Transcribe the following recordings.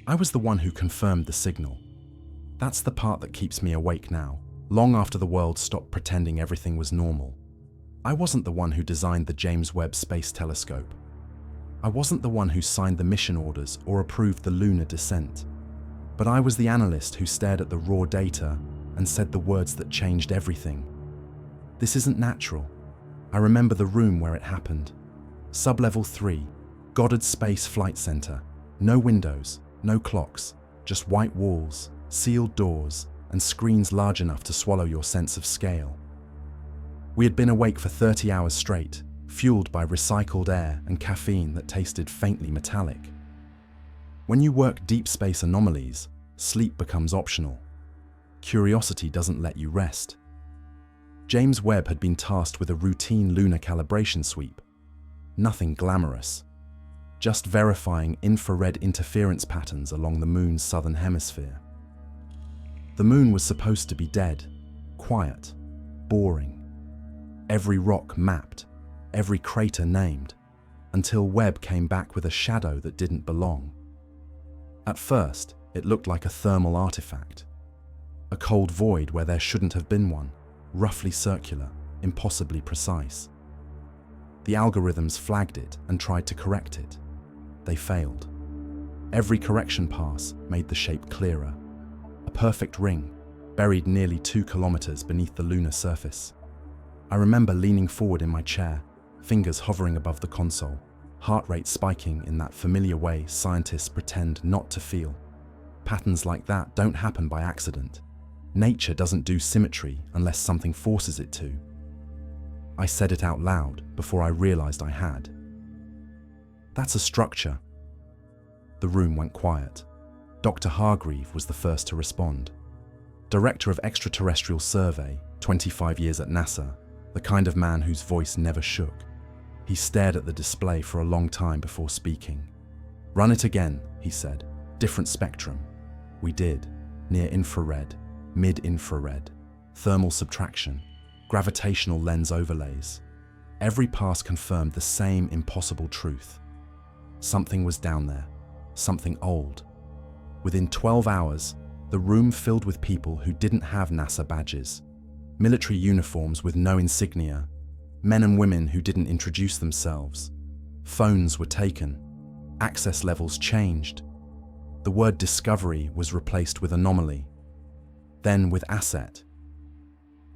I was the one who confirmed the signal. That's the part that keeps me awake now, long after the world stopped pretending everything was normal. I wasn't the one who designed the James Webb Space Telescope. I wasn't the one who signed the mission orders or approved the lunar descent. But I was the analyst who stared at the raw data and said the words that changed everything. This isn't natural. I remember the room where it happened. Sublevel 3, Goddard Space Flight Center. No windows, no clocks, just white walls, sealed doors, and screens large enough to swallow your sense of scale. We had been awake for 30 hours straight, fueled by recycled air and caffeine that tasted faintly metallic. When you work deep space anomalies, sleep becomes optional. Curiosity doesn't let you rest. James Webb had been tasked with a routine lunar calibration sweep. Nothing glamorous, just verifying infrared interference patterns along the moon's southern hemisphere. The moon was supposed to be dead, quiet, boring. Every rock mapped, every crater named, until Webb came back with a shadow that didn't belong. At first, it looked like a thermal artifact. A cold void where there shouldn't have been one, roughly circular, impossibly precise. The algorithms flagged it and tried to correct it. They failed. Every correction pass made the shape clearer. A perfect ring, buried nearly 2 kilometers beneath the lunar surface. I remember leaning forward in my chair, fingers hovering above the console, heart rate spiking in that familiar way scientists pretend not to feel. Patterns like that don't happen by accident. Nature doesn't do symmetry unless something forces it to. I said it out loud before I realized I had. That's a structure. The room went quiet. Dr. Hargreave was the first to respond. Director of Extraterrestrial Survey, 25 years at NASA, the kind of man whose voice never shook. He stared at the display for a long time before speaking. "Run it again," he said. "Different spectrum." We did. Near infrared, mid-infrared, thermal subtraction, gravitational lens overlays. Every pass confirmed the same impossible truth. Something was down there, something old. Within 12 hours, the room filled with people who didn't have NASA badges, military uniforms with no insignia, men and women who didn't introduce themselves. Phones were taken, access levels changed. The word discovery was replaced with anomaly, then with asset.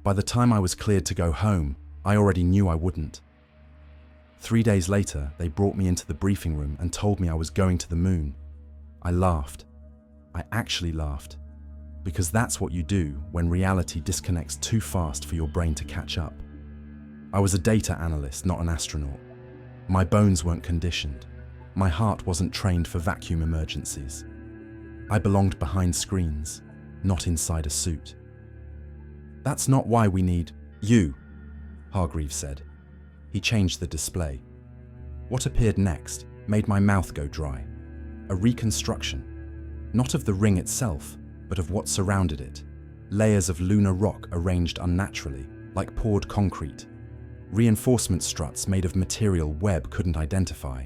By the time I was cleared to go home, I already knew I wouldn't. 3 days later, they brought me into the briefing room and told me I was going to the moon. I laughed. I actually laughed, because that's what you do when reality disconnects too fast for your brain to catch up. I was a data analyst, not an astronaut. My bones weren't conditioned. My heart wasn't trained for vacuum emergencies. I belonged behind screens, not inside a suit. "That's not why we need you," Hargreave said. He changed the display. What appeared next made my mouth go dry. A reconstruction, not of the ring itself, but of what surrounded it. Layers of lunar rock arranged unnaturally, like poured concrete. Reinforcement struts made of material Webb couldn't identify.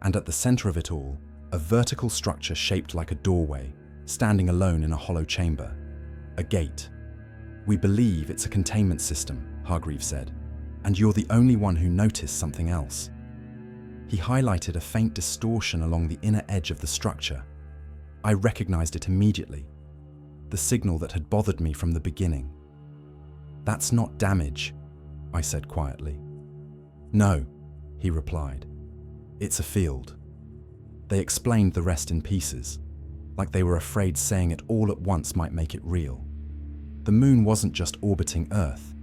And at the center of it all, a vertical structure shaped like a doorway, standing alone in a hollow chamber. A gate. "We believe it's a containment system," Hargreave said, "and you're the only one who noticed something else." He highlighted a faint distortion along the inner edge of the structure. I recognized it immediately. The signal that had bothered me from the beginning. "That's not damage," I said quietly. "No," he replied. "It's a field." They explained the rest in pieces, like they were afraid saying it all at once might make it real. The moon wasn't just orbiting Earth.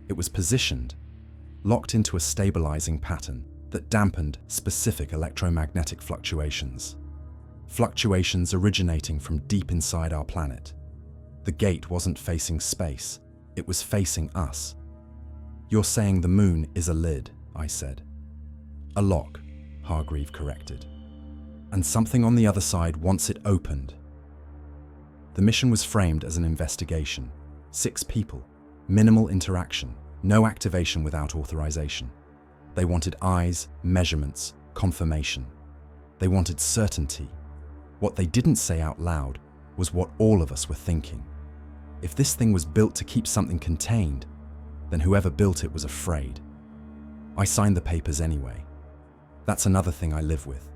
It was positioned, locked into a stabilizing pattern that dampened specific electromagnetic fluctuations. Fluctuations originating from deep inside our planet. The gate wasn't facing space, it was facing us. "You're saying the moon is a lid," I said. "A lock," Hargreave corrected. "And something on the other side wants it opened." The mission was framed as an investigation. 6 people, minimal interaction, no activation without authorization. They wanted eyes, measurements, confirmation. They wanted certainty. What they didn't say out loud was what all of us were thinking. If this thing was built to keep something contained, then whoever built it was afraid. I signed the papers anyway. That's another thing I live with.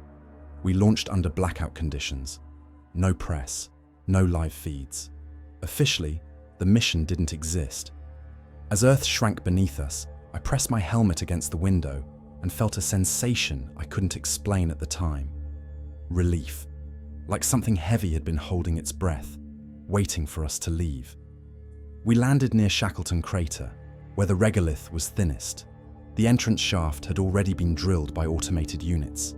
We launched under blackout conditions. No press, no live feeds. Officially, the mission didn't exist. As Earth shrank beneath us, I pressed my helmet against the window and felt a sensation I couldn't explain at the time. Relief, like something heavy had been holding its breath, waiting for us to leave. We landed near Shackleton Crater, where the regolith was thinnest. The entrance shaft had already been drilled by automated units.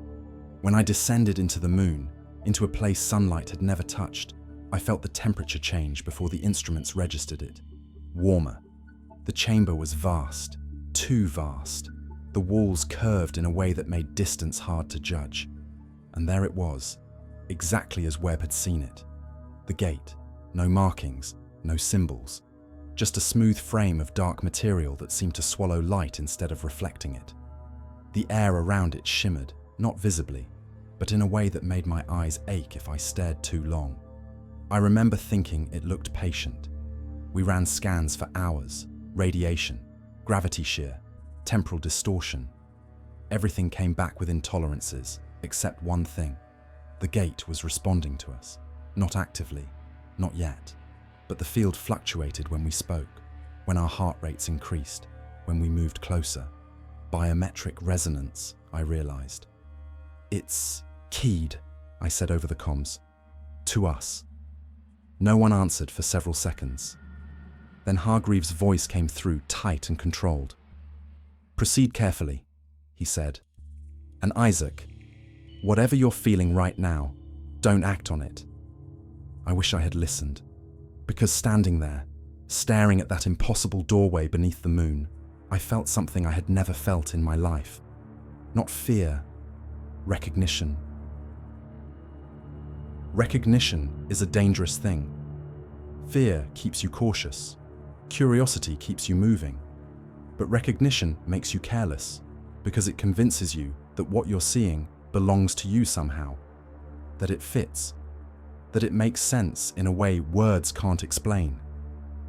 When I descended into the moon, into a place sunlight had never touched, I felt the temperature change before the instruments registered it. Warmer. The chamber was vast, too vast. The walls curved in a way that made distance hard to judge. And there it was, exactly as Webb had seen it. The gate, no markings, no symbols. Just a smooth frame of dark material that seemed to swallow light instead of reflecting it. The air around it shimmered, not visibly, but in a way that made my eyes ache if I stared too long. I remember thinking it looked patient. We ran scans for hours, radiation, gravity shear, temporal distortion. Everything came back with intolerances, except one thing. The gate was responding to us, not actively, not yet. But the field fluctuated when we spoke, when our heart rates increased, when we moved closer. Biometric resonance, I realized. It's keyed, I said over the comms. To us. No one answered for several seconds. Then Hargreaves' voice came through, tight and controlled. Proceed carefully, he said. And Isaac, whatever you're feeling right now, don't act on it. I wish I had listened. Because standing there, staring at that impossible doorway beneath the moon, I felt something I had never felt in my life. Not fear, recognition. Recognition is a dangerous thing. Fear keeps you cautious. Curiosity keeps you moving. But recognition makes you careless, because it convinces you that what you're seeing belongs to you somehow, that it fits, that it makes sense in a way words can't explain.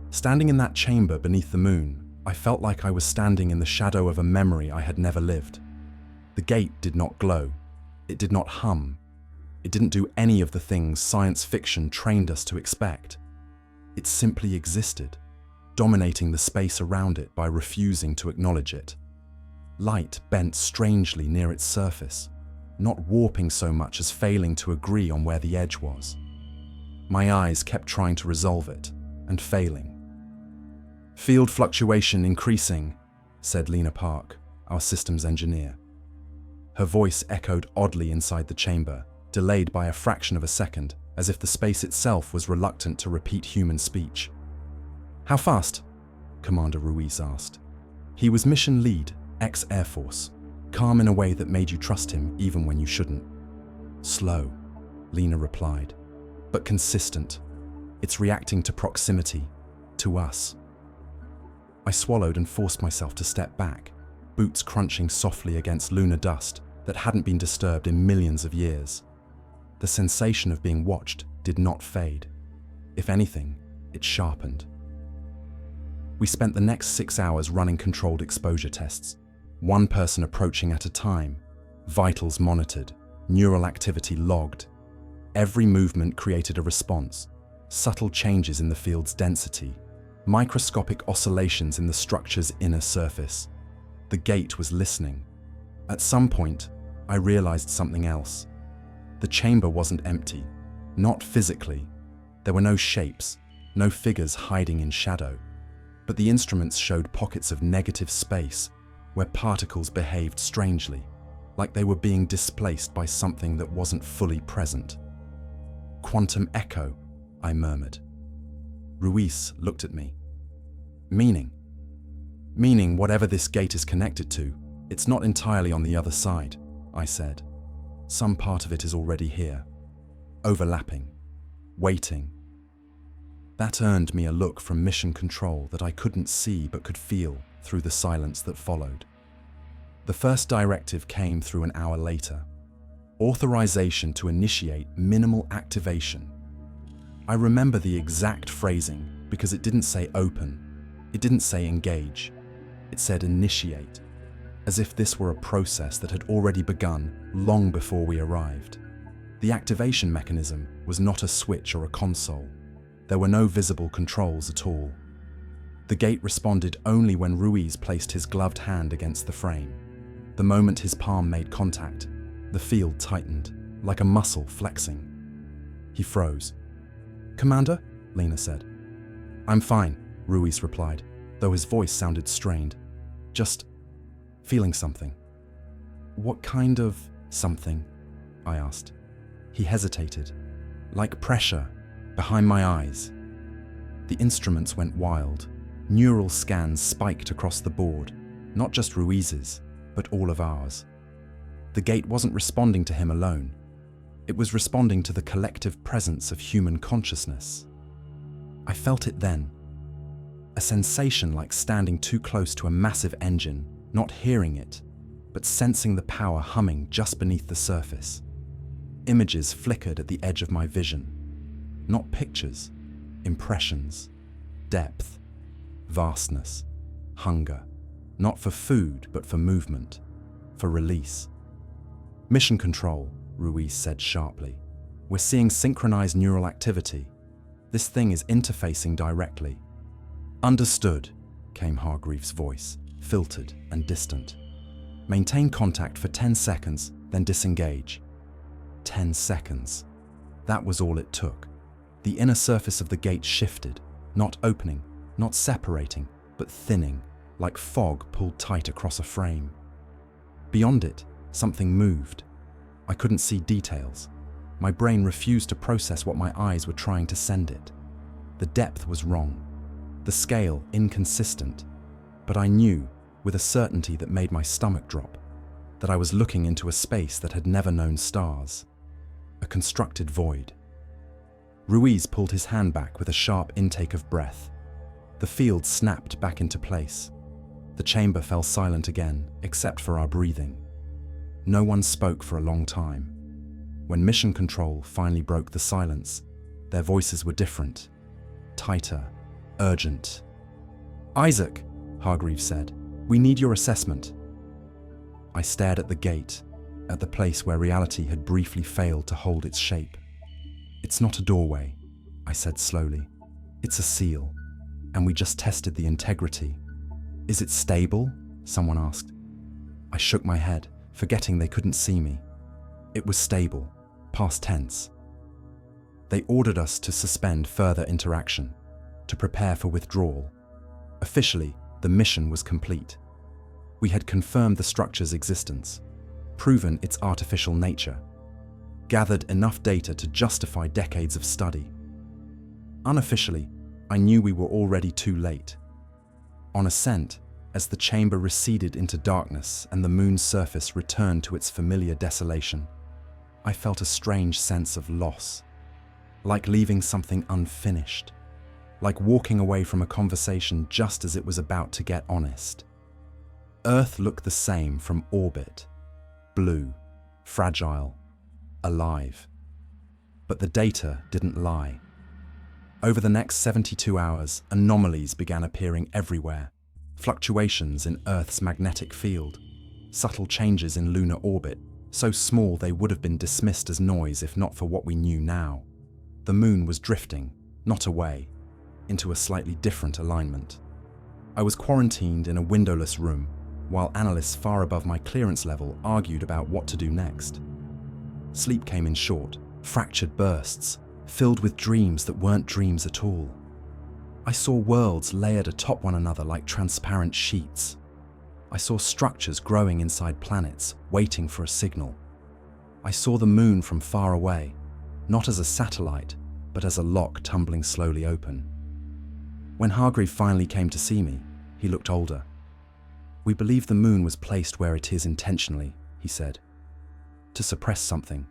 Standing in that chamber beneath the moon, I felt like I was standing in the shadow of a memory I had never lived. The gate did not glow. It did not hum. It didn't do any of the things science fiction trained us to expect. It simply existed, dominating the space around it by refusing to acknowledge it. Light bent strangely near its surface, not warping so much as failing to agree on where the edge was. My eyes kept trying to resolve it, and failing. Field fluctuation increasing, said Lena Park, our systems engineer. Her voice echoed oddly inside the chamber, delayed by a fraction of a second, as if the space itself was reluctant to repeat human speech. How fast? Commander Ruiz asked. He was mission lead, ex-Air Force, calm in a way that made you trust him even when you shouldn't. Slow, Lena replied, but consistent. It's reacting to proximity, to us. I swallowed and forced myself to step back, boots crunching softly against lunar dust that hadn't been disturbed in millions of years. The sensation of being watched did not fade. If anything, it sharpened. We spent the next 6 hours running controlled exposure tests, one person approaching at a time, vitals monitored, neural activity logged. Every movement created a response, subtle changes in the field's density, microscopic oscillations in the structure's inner surface. The gate was listening. At some point, I realized something else. The chamber wasn't empty, not physically. There were no shapes, no figures hiding in shadow. But the instruments showed pockets of negative space where particles behaved strangely, like they were being displaced by something that wasn't fully present. Quantum echo, I murmured. Ruiz looked at me. Meaning? Meaning whatever this gate is connected to, it's not entirely on the other side, I said. Some part of it is already here, overlapping, waiting. That earned me a look from mission control that I couldn't see but could feel through the silence that followed. The first directive came through an hour later. Authorization to initiate minimal activation. I remember the exact phrasing because it didn't say open, it didn't say engage, it said initiate, as if this were a process that had already begun long before we arrived. The activation mechanism was not a switch or a console. There were no visible controls at all. The gate responded only when Ruiz placed his gloved hand against the frame. The moment his palm made contact, the field tightened, like a muscle flexing. He froze. "Commander?" Lena said. "I'm fine," Ruiz replied, though his voice sounded strained. "Just feeling something." "What kind of something?" I asked. He hesitated. "Like pressure, behind my eyes." The instruments went wild. Neural scans spiked across the board, not just Ruiz's, but all of ours. The gate wasn't responding to him alone. It was responding to the collective presence of human consciousness. I felt it then. A sensation like standing too close to a massive engine, not hearing it, but sensing the power humming just beneath the surface. Images flickered at the edge of my vision. Not pictures, impressions, depth, vastness, hunger. Not for food, but for movement, for release. "Mission control," Ruiz said sharply. "We're seeing synchronized neural activity. This thing is interfacing directly." "Understood," came Hargreaves' voice, filtered and distant. "Maintain contact for 10 seconds, then disengage." 10 seconds. That was all it took. The inner surface of the gate shifted, not opening, not separating, but thinning, like fog pulled tight across a frame. Beyond it, something moved. I couldn't see details. My brain refused to process what my eyes were trying to send it. The depth was wrong, the scale inconsistent, but I knew, with a certainty that made my stomach drop, that I was looking into a space that had never known stars. A constructed void. Ruiz pulled his hand back with a sharp intake of breath. The field snapped back into place. The chamber fell silent again, except for our breathing. No one spoke for a long time. When Mission Control finally broke the silence, their voices were different, tighter, urgent. "Isaac," Hargreaves said, "we need your assessment." I stared at the gate, at the place where reality had briefly failed to hold its shape. "It's not a doorway," I said slowly. "It's a seal, and we just tested the integrity." "Is it stable?" someone asked. I shook my head, forgetting they couldn't see me. It was stable, past tense. They ordered us to suspend further interaction, to prepare for withdrawal. Officially, the mission was complete. We had confirmed the structure's existence, proven its artificial nature, gathered enough data to justify decades of study. Unofficially, I knew we were already too late. On ascent, as the chamber receded into darkness and the moon's surface returned to its familiar desolation, I felt a strange sense of loss, like leaving something unfinished, like walking away from a conversation just as it was about to get honest. Earth looked the same from orbit, blue, fragile, alive. But the data didn't lie. Over the next 72 hours, anomalies began appearing everywhere. Fluctuations in Earth's magnetic field, subtle changes in lunar orbit, so small they would have been dismissed as noise if not for what we knew now. The moon was drifting, not away, into a slightly different alignment. I was quarantined in a windowless room, while analysts far above my clearance level argued about what to do next. Sleep came in short, fractured bursts, filled with dreams that weren't dreams at all. I saw worlds layered atop one another like transparent sheets. I saw structures growing inside planets, waiting for a signal. I saw the moon from far away, not as a satellite, but as a lock tumbling slowly open. When Hargreave finally came to see me, he looked older. "We believe the moon was placed where it is intentionally," he said, "to suppress something."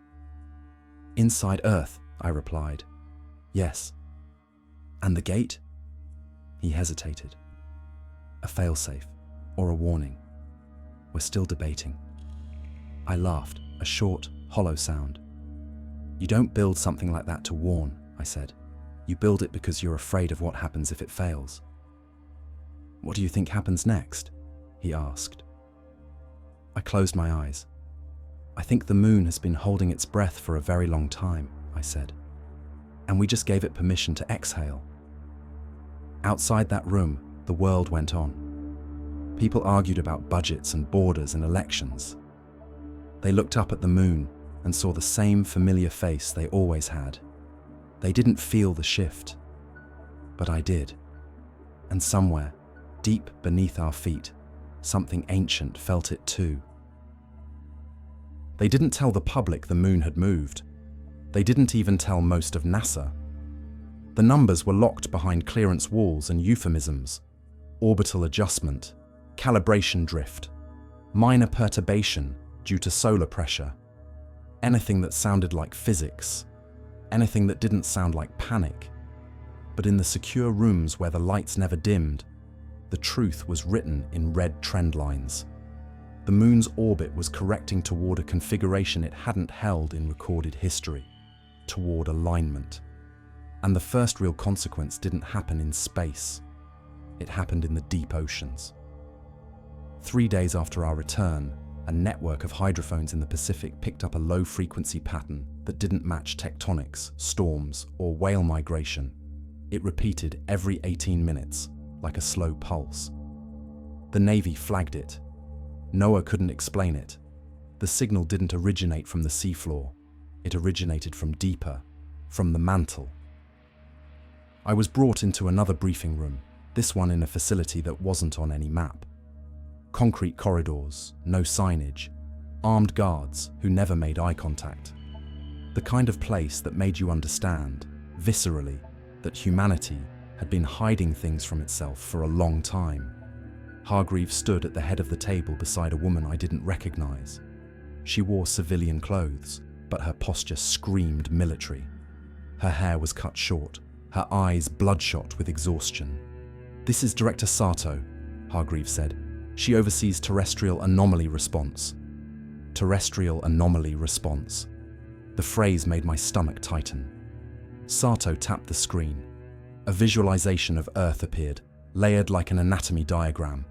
"Inside Earth," I replied. "Yes." "And the gate?" He hesitated. "A failsafe, or a warning. We're still debating." I laughed, a short, hollow sound. "You don't build something like that to warn," I said. "You build it because you're afraid of what happens if it fails." "What do you think happens next?" he asked. I closed my eyes. "I think the moon has been holding its breath for a very long time," I said. "And we just gave it permission to exhale." Outside that room, the world went on. People argued about budgets and borders and elections. They looked up at the moon and saw the same familiar face they always had. They didn't feel the shift, but I did. And somewhere, deep beneath our feet, something ancient felt it too. They didn't tell the public the moon had moved. They didn't even tell most of NASA. The numbers were locked behind clearance walls and euphemisms: orbital adjustment, calibration drift, minor perturbation due to solar pressure. Anything that sounded like physics, anything that didn't sound like panic. But in the secure rooms where the lights never dimmed, the truth was written in red trend lines. The moon's orbit was correcting toward a configuration it hadn't held in recorded history, toward alignment. And the first real consequence didn't happen in space. It happened in the deep oceans. 3 days after our return, a network of hydrophones in the Pacific picked up a low-frequency pattern that didn't match tectonics, storms, or whale migration. It repeated every 18 minutes, like a slow pulse. The Navy flagged it. NOAA couldn't explain it. The signal didn't originate from the seafloor. It originated from deeper, from the mantle. I was brought into another briefing room, this one in a facility that wasn't on any map. Concrete corridors, no signage, armed guards who never made eye contact. The kind of place that made you understand, viscerally, that humanity had been hiding things from itself for a long time. Hargreaves stood at the head of the table beside a woman I didn't recognize. She wore civilian clothes, but her posture screamed military. Her hair was cut short, her eyes bloodshot with exhaustion. "This is Director Sato," Hargreaves said. "She oversees terrestrial anomaly response." Terrestrial anomaly response. The phrase made my stomach tighten. Sato tapped the screen. A visualization of Earth appeared, layered like an anatomy diagram.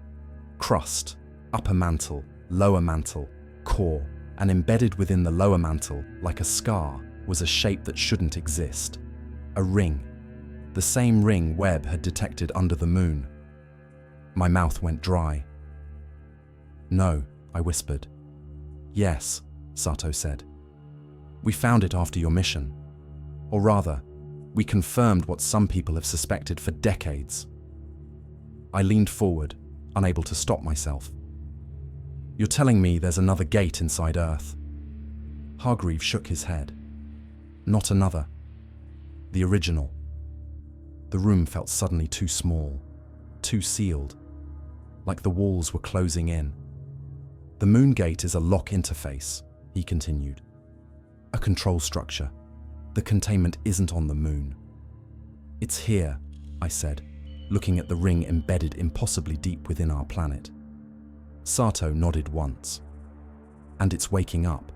Crust, upper mantle, lower mantle, core, and embedded within the lower mantle, like a scar, was a shape that shouldn't exist. A ring. The same ring Webb had detected under the moon. My mouth went dry. "No," I whispered. "Yes," Sato said. "We found it after your mission. Or rather, we confirmed what some people have suspected for decades." I leaned forward, unable to stop myself. "You're telling me there's another gate inside Earth?" Hargreaves shook his head. "Not another. The original." The room felt suddenly too small, too sealed, like the walls were closing in. "The moon gate is a lock interface," he continued. "A control structure. The containment isn't on the moon." "It's here," I said, looking at the ring embedded impossibly deep within our planet. Sato nodded once. "And it's waking up."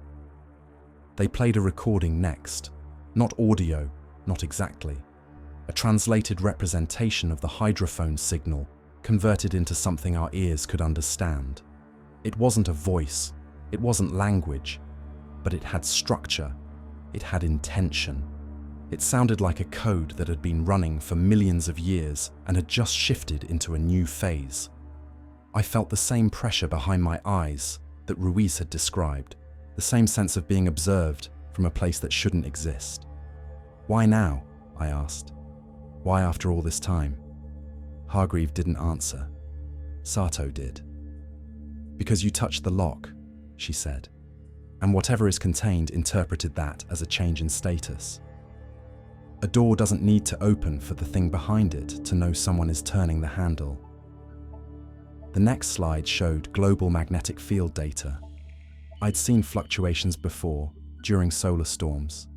They played a recording next. Not audio, not exactly. A translated representation of the hydrophone signal, converted into something our ears could understand. It wasn't a voice, it wasn't language, but it had structure, it had intention. It sounded like a code that had been running for millions of years and had just shifted into a new phase. I felt the same pressure behind my eyes that Ruiz had described, the same sense of being observed from a place that shouldn't exist. "Why now?" I asked. "Why after all this time?" Hargreaves didn't answer. Sato did. "Because you touched the lock," she said, "and whatever is contained interpreted that as a change in status. A door doesn't need to open for the thing behind it to know someone is turning the handle." The next slide showed global magnetic field data. I'd seen fluctuations before, during solar storms,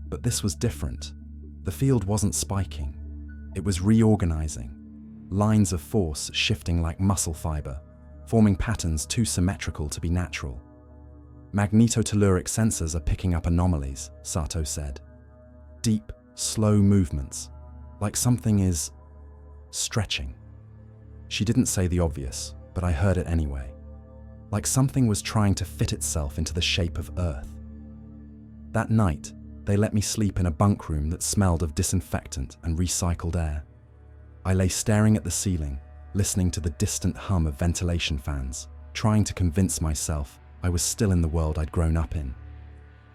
but this was different. The field wasn't spiking. It was reorganizing, lines of force shifting like muscle fiber, forming patterns too symmetrical to be natural. Magnetotelluric sensors are picking up anomalies, Sato said. Deep, slow movements, like something is stretching. She didn't say the obvious, but I heard it anyway. Like something was trying to fit itself into the shape of Earth. That night, they let me sleep in a bunk room that smelled of disinfectant and recycled air. I lay staring at the ceiling, listening to the distant hum of ventilation fans, trying to convince myself I was still in the world I'd grown up in.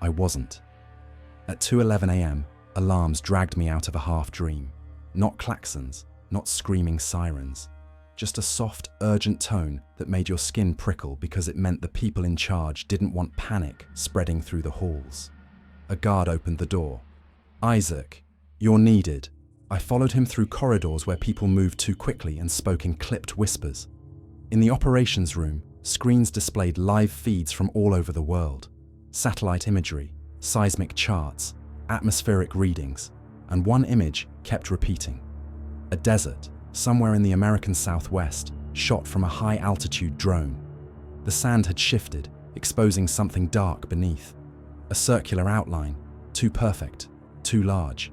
I wasn't. At 2:11 a.m., alarms dragged me out of a half-dream. Not klaxons, not screaming sirens. Just a soft, urgent tone that made your skin prickle because it meant the people in charge didn't want panic spreading through the halls. A guard opened the door. "Isaac, you're needed." I followed him through corridors where people moved too quickly and spoke in clipped whispers. In the operations room, screens displayed live feeds from all over the world. Satellite imagery, seismic charts, atmospheric readings, and one image kept repeating. A desert, somewhere in the American Southwest, shot from a high-altitude drone. The sand had shifted, exposing something dark beneath. A circular outline, too perfect, too large.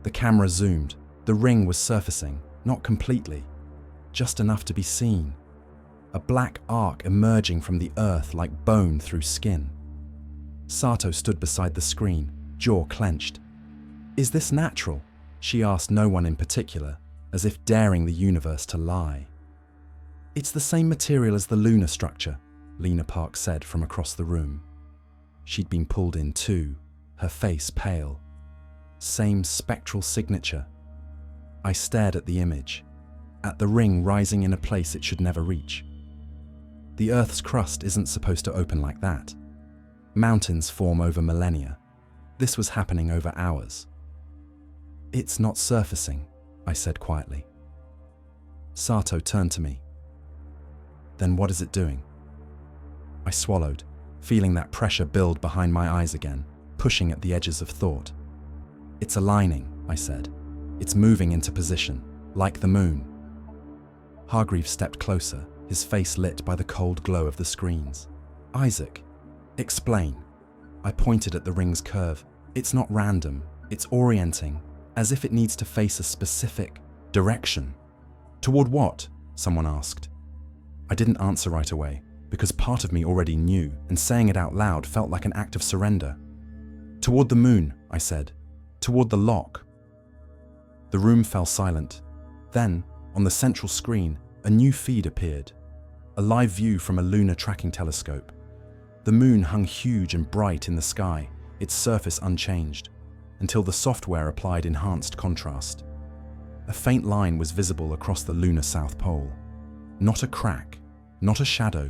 The camera zoomed. The ring was surfacing, not completely, just enough to be seen. A black arc emerging from the earth like bone through skin. Sato stood beside the screen, jaw clenched. "Is this natural?" she asked no one in particular, as if daring the universe to lie. "It's the same material as the lunar structure," Lena Park said from across the room. She'd been pulled in too, her face pale. Same spectral signature. I stared at the image, at the ring rising in a place it should never reach. The Earth's crust isn't supposed to open like that. Mountains form over millennia. This was happening over hours. "It's not surfacing," I said quietly. Sato turned to me. "Then what is it doing?" I swallowed, feeling that pressure build behind my eyes again, pushing at the edges of thought. "It's aligning," I said. "It's moving into position, like the moon." Hargreaves stepped closer, his face lit by the cold glow of the screens. "Isaac, explain." I pointed at the ring's curve. "It's not random, it's orienting, as if it needs to face a specific direction." "Toward what?" someone asked. I didn't answer right away, because part of me already knew, and saying it out loud felt like an act of surrender. "Toward the moon," I said. "Toward the lock." The room fell silent. Then, on the central screen, a new feed appeared. A live view from a lunar tracking telescope. The moon hung huge and bright in the sky, its surface unchanged, until the software applied enhanced contrast. A faint line was visible across the lunar South Pole. Not a crack, not a shadow,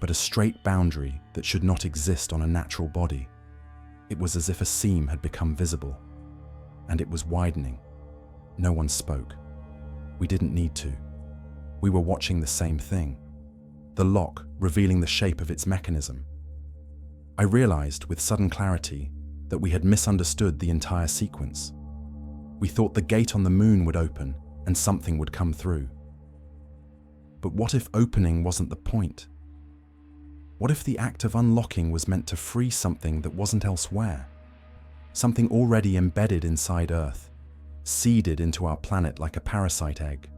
but a straight boundary that should not exist on a natural body. It was as if a seam had become visible. And it was widening. No one spoke. We didn't need to. We were watching the same thing. The lock revealing the shape of its mechanism. I realized with sudden clarity that we had misunderstood the entire sequence. We thought the gate on the moon would open and something would come through. But what if opening wasn't the point? What if the act of unlocking was meant to free something that wasn't elsewhere? Something already embedded inside Earth, seeded into our planet like a parasite egg.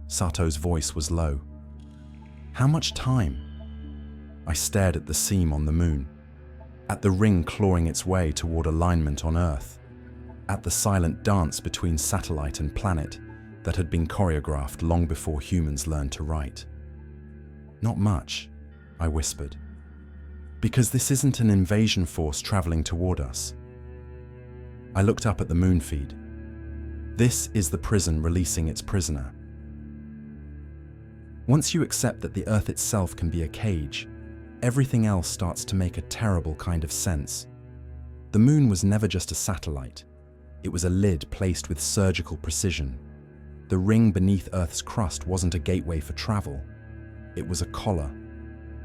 Sato's voice was low. "How much time?" I stared at the seam on the moon, at the ring clawing its way toward alignment on Earth, at the silent dance between satellite and planet that had been choreographed long before humans learned to write. "Not much," I whispered, "because this isn't an invasion force traveling toward us." I looked up at the moon feed. This is the prison releasing its prisoner. Once you accept that the Earth itself can be a cage, everything else starts to make a terrible kind of sense. The moon was never just a satellite. It was a lid placed with surgical precision. The ring beneath Earth's crust wasn't a gateway for travel. It was a collar,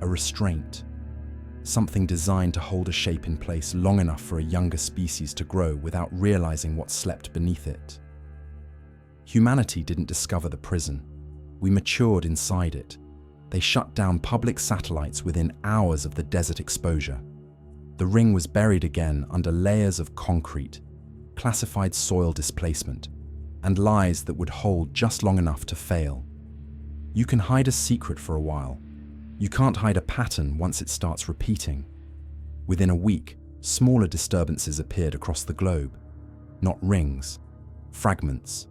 a restraint, something designed to hold a shape in place long enough for a younger species to grow without realizing what slept beneath it. Humanity didn't discover the prison. We matured inside it. They shut down public satellites within hours of the desert exposure. The ring was buried again under layers of concrete, classified soil displacement, and lies that would hold just long enough to fail. You can hide a secret for a while. You can't hide a pattern once it starts repeating. Within a week, smaller disturbances appeared across the globe. Not rings, fragments.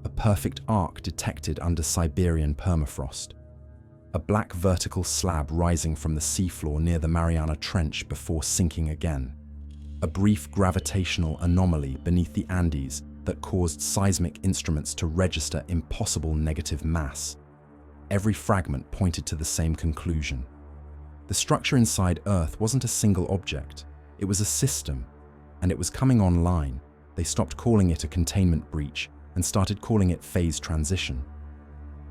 A perfect arc detected under Siberian permafrost. A black vertical slab rising from the seafloor near the Mariana Trench before sinking again. A brief gravitational anomaly beneath the Andes that caused seismic instruments to register impossible negative mass. Every fragment pointed to the same conclusion. The structure inside Earth wasn't a single object. It was a system, and it was coming online. They stopped calling it a containment breach and started calling it phase transition.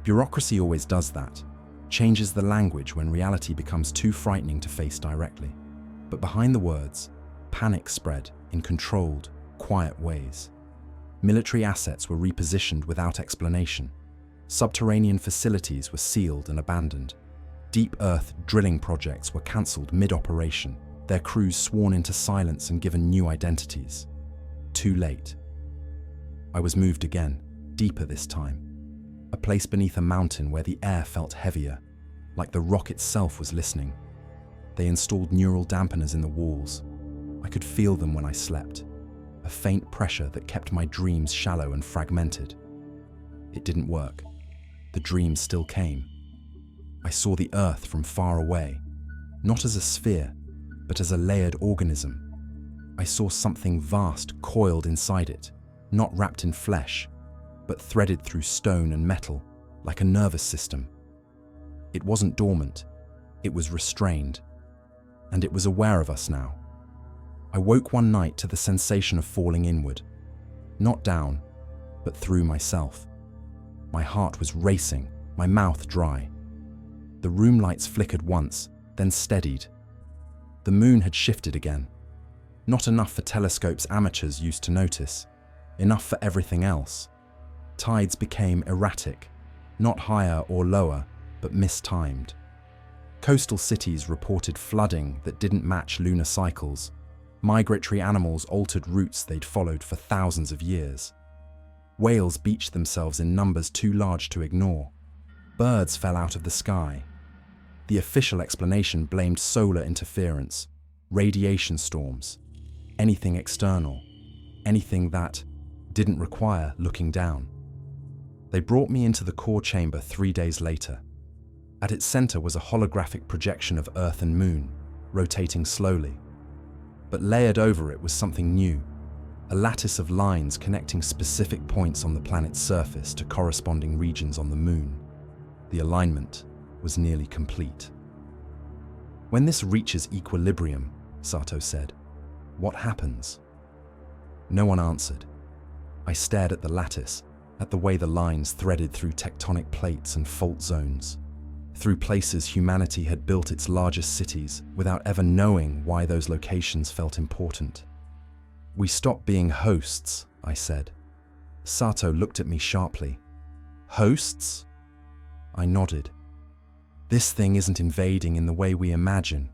Bureaucracy always does that. Changes the language when reality becomes too frightening to face directly. But behind the words, panic spread in controlled, quiet ways. Military assets were repositioned without explanation. Subterranean facilities were sealed and abandoned. Deep Earth drilling projects were cancelled mid-operation, their crews sworn into silence and given new identities. Too late. I was moved again, deeper this time. A place beneath a mountain where the air felt heavier, like the rock itself was listening. They installed neural dampeners in the walls. I could feel them when I slept, a faint pressure that kept my dreams shallow and fragmented. It didn't work. The dreams still came. I saw the Earth from far away, not as a sphere, but as a layered organism. I saw something vast coiled inside it, not wrapped in flesh, but threaded through stone and metal, like a nervous system. It wasn't dormant, it was restrained, and it was aware of us now. I woke one night to the sensation of falling inward, not down, but through myself. My heart was racing, my mouth dry. The room lights flickered once, then steadied. The moon had shifted again. Not enough for telescopes amateurs used to notice, enough for everything else. Tides became erratic, not higher or lower, but mistimed. Coastal cities reported flooding that didn't match lunar cycles. Migratory animals altered routes they'd followed for thousands of years. Whales beached themselves in numbers too large to ignore. Birds fell out of the sky. The official explanation blamed solar interference, radiation storms, anything external, anything that didn't require looking down. They brought me into the core chamber 3 days later. At its center was a holographic projection of Earth and Moon, rotating slowly. But layered over it was something new, a lattice of lines connecting specific points on the planet's surface to corresponding regions on the Moon. The alignment was nearly complete. When this reaches equilibrium, Sato said, what happens? No one answered. I stared at the lattice, at the way the lines threaded through tectonic plates and fault zones, through places humanity had built its largest cities without ever knowing why those locations felt important. We stopped being hosts, I said. Sato looked at me sharply. Hosts? I nodded. This thing isn't invading in the way we imagine.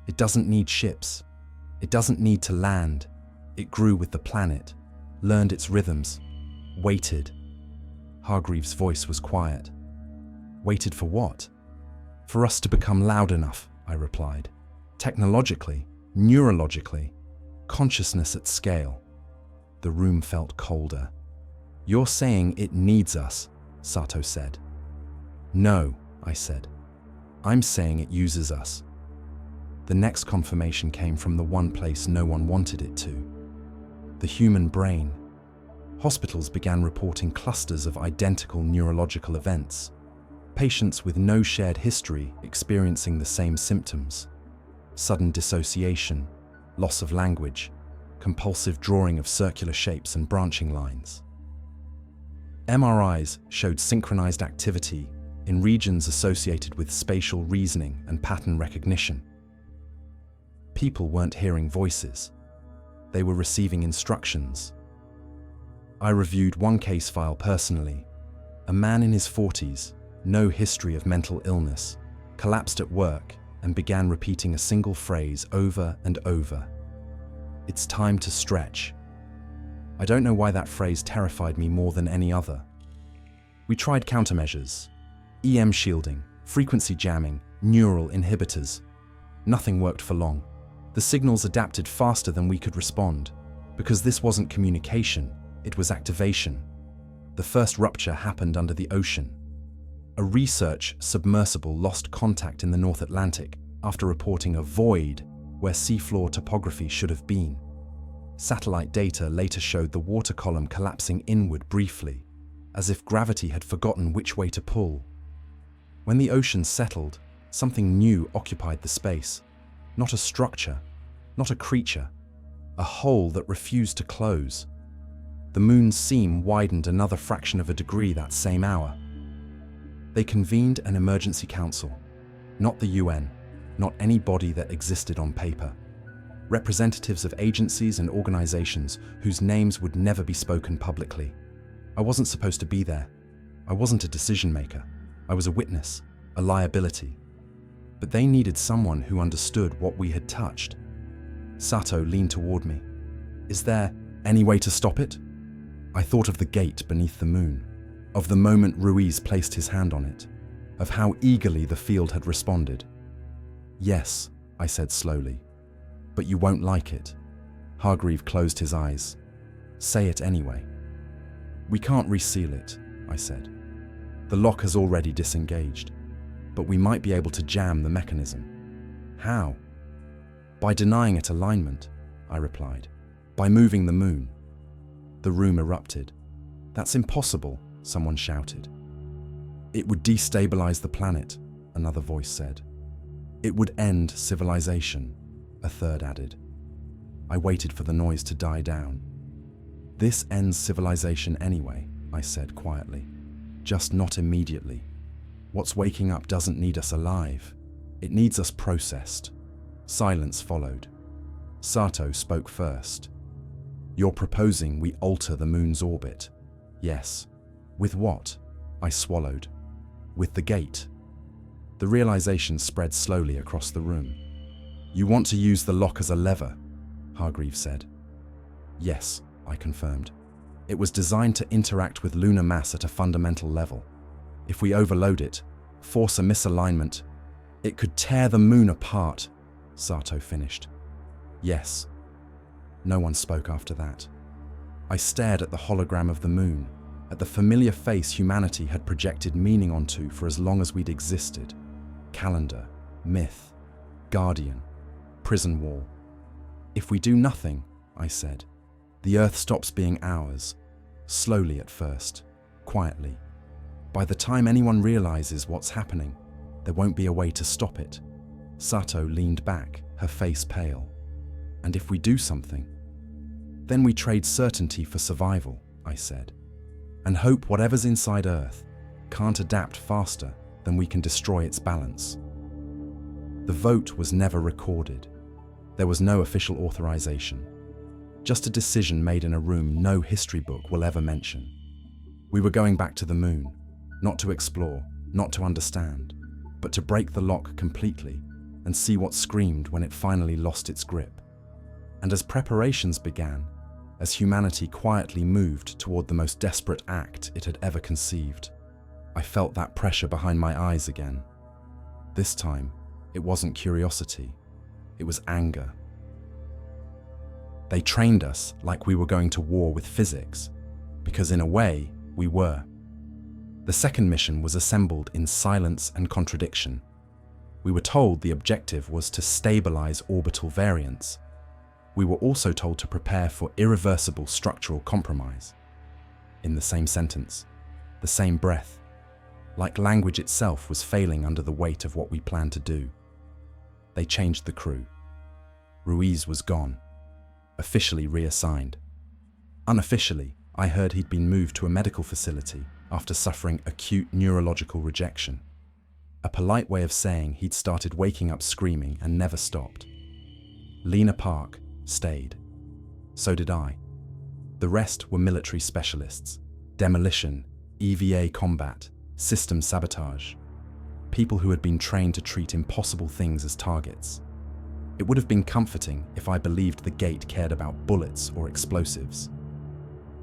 It doesn't need ships. It doesn't need to land. It grew with the planet, learned its rhythms, waited. Hargreaves' voice was quiet. Waited for what? For us to become loud enough, I replied. Technologically, neurologically, consciousness at scale. The room felt colder. You're saying it needs us, Sato said. No, I said. I'm saying it uses us. The next confirmation came from the one place no one wanted it to. The human brain. Hospitals began reporting clusters of identical neurological events. Patients with no shared history experiencing the same symptoms. Sudden dissociation, loss of language, compulsive drawing of circular shapes and branching lines. MRIs showed synchronized activity in regions associated with spatial reasoning and pattern recognition. People weren't hearing voices. They were receiving instructions. I reviewed one case file personally. A man in his 40s, no history of mental illness, collapsed at work, and began repeating a single phrase over and over. "It's time to stretch." I don't know why that phrase terrified me more than any other. We tried countermeasures, EM shielding, frequency jamming, neural inhibitors. Nothing worked for long. The signals adapted faster than we could respond, because this wasn't communication, it was activation. The first rupture happened under the ocean. A research submersible lost contact in the North Atlantic after reporting a void where seafloor topography should have been. Satellite data later showed the water column collapsing inward briefly, as if gravity had forgotten which way to pull. When the ocean settled, something new occupied the space. Not a structure, not a creature, a hole that refused to close. The moon's seam widened another fraction of a degree that same hour. They convened an emergency council. Not the UN, not any body that existed on paper. Representatives of agencies and organizations whose names would never be spoken publicly. I wasn't supposed to be there. I wasn't a decision maker. I was a witness, a liability. But they needed someone who understood what we had touched. Sato leaned toward me. "Is there any way to stop it?" I thought of the gate beneath the moon, of the moment Ruiz placed his hand on it, of how eagerly the field had responded. "Yes," I said slowly, "but you won't like it." Hargreave closed his eyes. "Say it anyway." "We can't reseal it," I said. "The lock has already disengaged, but we might be able to jam the mechanism." "How?" "By denying it alignment," I replied. "By moving the moon." The room erupted. "That's impossible," someone shouted. "It would destabilize the planet," another voice said. "It would end civilization," a third added. I waited for the noise to die down. "This ends civilization anyway," I said quietly. "Just not immediately. What's waking up doesn't need us alive. It needs us processed." Silence followed. Sato spoke first. "You're proposing we alter the moon's orbit?" "Yes." "With what?" I swallowed. "With the gate." The realization spread slowly across the room. "You want to use the lock as a lever?" Hargreave said. "Yes," I confirmed. "It was designed to interact with lunar mass at a fundamental level. If we overload it, force a misalignment, it could tear the moon apart," Sato finished. "Yes." No one spoke after that. I stared at the hologram of the moon, at the familiar face humanity had projected meaning onto for as long as we'd existed. Calendar, myth, guardian, prison wall. "If we do nothing," I said, "the Earth stops being ours, slowly at first, quietly. By the time anyone realizes what's happening, there won't be a way to stop it." Sato leaned back, her face pale. "And if we do something?" "Then we trade certainty for survival," I said, "and hope whatever's inside Earth can't adapt faster than we can destroy its balance." The vote was never recorded. There was no official authorization. Just a decision made in a room no history book will ever mention. We were going back to the moon, not to explore, not to understand, but to break the lock completely and see what screamed when it finally lost its grip. And as preparations began, as humanity quietly moved toward the most desperate act it had ever conceived, I felt that pressure behind my eyes again. This time, it wasn't curiosity, it was anger. They trained us like we were going to war with physics, because in a way, we were. The second mission was assembled in silence and contradiction. We were told the objective was to stabilize orbital variance. We were also told to prepare for irreversible structural compromise. In the same sentence, the same breath, like language itself was failing under the weight of what we planned to do. They changed the crew. Ruiz was gone, officially reassigned. Unofficially, I heard he'd been moved to a medical facility after suffering acute neurological rejection. A polite way of saying he'd started waking up screaming and never stopped. Lena Park stayed. So did I. The rest were military specialists, demolition, EVA combat, system sabotage. people who had been trained to treat impossible things as targets. It would have been comforting if I believed the gate cared about bullets or explosives.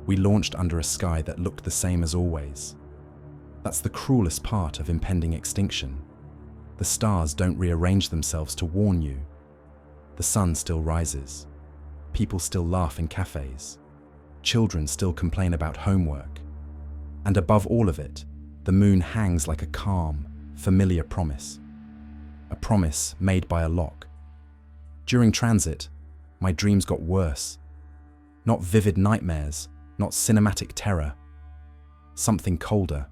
We launched under a sky that looked the same as always. That's the cruelest part of impending extinction. The stars don't rearrange themselves to warn you. The sun still rises. People still laugh in cafes. Children still complain about homework. And above all of it, the moon hangs like a calm, familiar promise. A promise made by a lock. During transit, my dreams got worse. Not vivid nightmares, not cinematic terror. Something colder.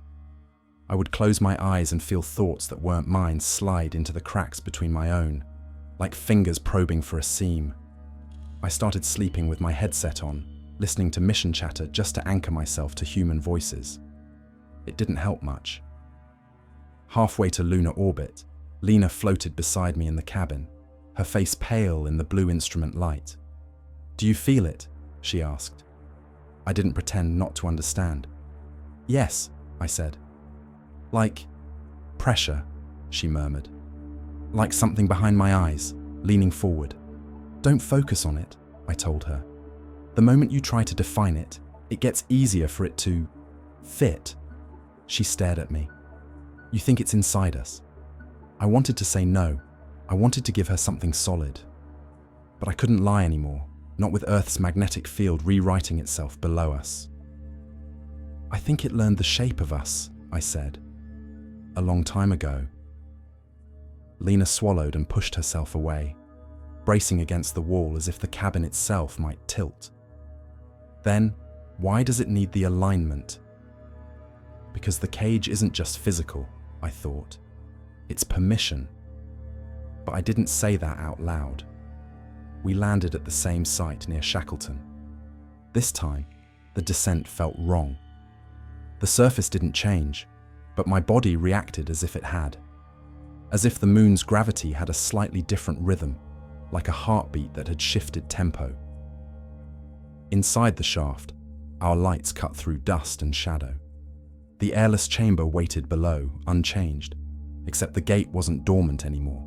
I would close my eyes and feel thoughts that weren't mine slide into the cracks between my own, like fingers probing for a seam. I started sleeping with my headset on, listening to mission chatter just to anchor myself to human voices. It didn't help much. Halfway to lunar orbit, Lena floated beside me in the cabin, her face pale in the blue instrument light. "Do you feel it?" she asked. I didn't pretend not to understand. "Yes," I said. "Like pressure," she murmured. "Like something behind my eyes, leaning forward." "Don't focus on it," I told her. "The moment you try to define it, it gets easier for it to fit." She stared at me. "You think it's inside us?" I wanted to say no. I wanted to give her something solid. But I couldn't lie anymore, not with Earth's magnetic field rewriting itself below us. "I think it learned the shape of us," I said. "A long time ago." Lena swallowed and pushed herself away, bracing against the wall as if the cabin itself might tilt. "Then, why does it need the alignment?" "Because the cage isn't just physical," I thought. "It's permission." But I didn't say that out loud. We landed at the same site near Shackleton. This time, the descent felt wrong. The surface didn't change, but my body reacted as if it had. As if the moon's gravity had a slightly different rhythm, like a heartbeat that had shifted tempo. Inside the shaft, our lights cut through dust and shadow. The airless chamber waited below, unchanged, except the gate wasn't dormant anymore.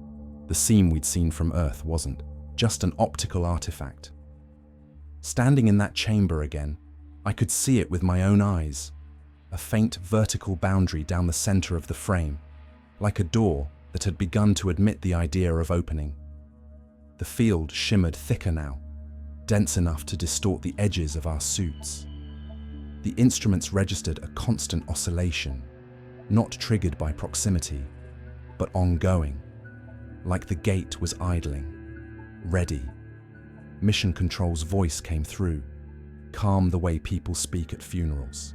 The seam we'd seen from Earth wasn't, just an optical artifact. Standing in that chamber again, I could see it with my own eyes. A faint vertical boundary down the center of the frame, like a door that had begun to admit the idea of opening. The field shimmered thicker now, dense enough to distort the edges of our suits. The instruments registered a constant oscillation, not triggered by proximity, but ongoing, like the gate was idling, ready. Mission Control's voice came through, calm the way people speak at funerals.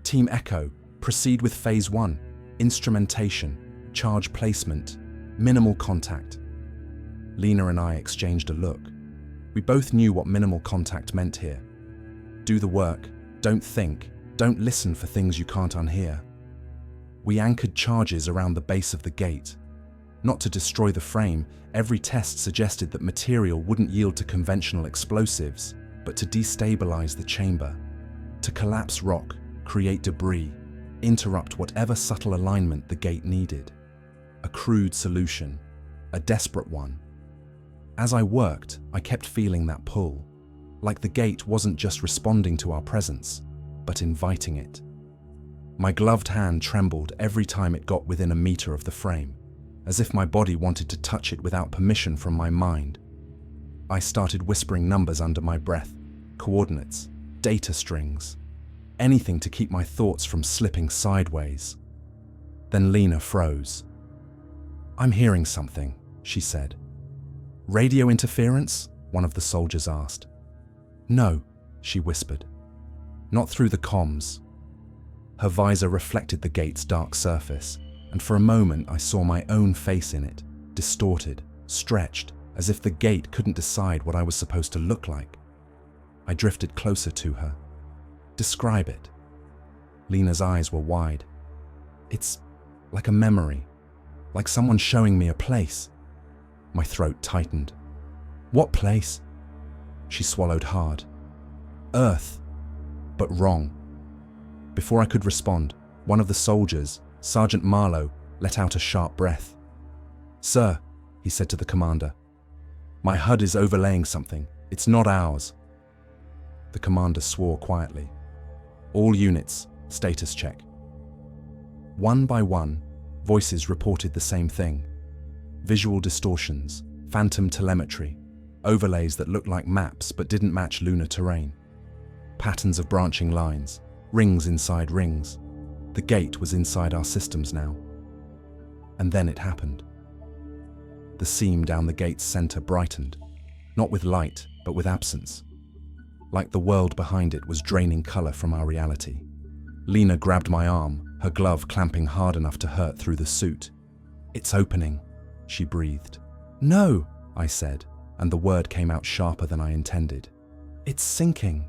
"Team Echo, proceed with Phase 1, instrumentation, charge placement, minimal contact." Lena and I exchanged a look. We both knew what minimal contact meant here. Do the work, don't think, don't listen for things you can't unhear. We anchored charges around the base of the gate. Not to destroy the frame, every test suggested that material wouldn't yield to conventional explosives, but to destabilize the chamber, to collapse rock, create debris, interrupt whatever subtle alignment the gate needed. A crude solution, a desperate one. As I worked, I kept feeling that pull, like the gate wasn't just responding to our presence, but inviting it. My gloved hand trembled every time it got within a meter of the frame, as if my body wanted to touch it without permission from my mind. I started whispering numbers under my breath, coordinates, data strings, anything to keep my thoughts from slipping sideways. Then Lena froze. "I'm hearing something," she said. "Radio interference?" one of the soldiers asked. "No," she whispered. "Not through the comms." Her visor reflected the gate's dark surface, and for a moment I saw my own face in it, distorted, stretched, as if the gate couldn't decide what I was supposed to look like. I drifted closer to her. "Describe it." Lena's eyes were wide. "It's like a memory, like someone showing me a place." My throat tightened. "What place?" She swallowed hard. "Earth, but wrong." Before I could respond, one of the soldiers, Sergeant Marlowe let out a sharp breath. "Sir," he said to the commander, "my HUD is overlaying something. It's not ours." The commander swore quietly. "All units, status check." One by one, voices reported the same thing. Visual distortions, phantom telemetry, overlays that looked like maps but didn't match lunar terrain. Patterns of branching lines, rings inside rings. The gate was inside our systems now. And then it happened. The seam down the gate's center brightened, not with light, but with absence. Like the world behind it was draining color from our reality. Lena grabbed my arm, her glove clamping hard enough to hurt through the suit. "It's opening," she breathed. "No," I said, and the word came out sharper than I intended. "It's sinking."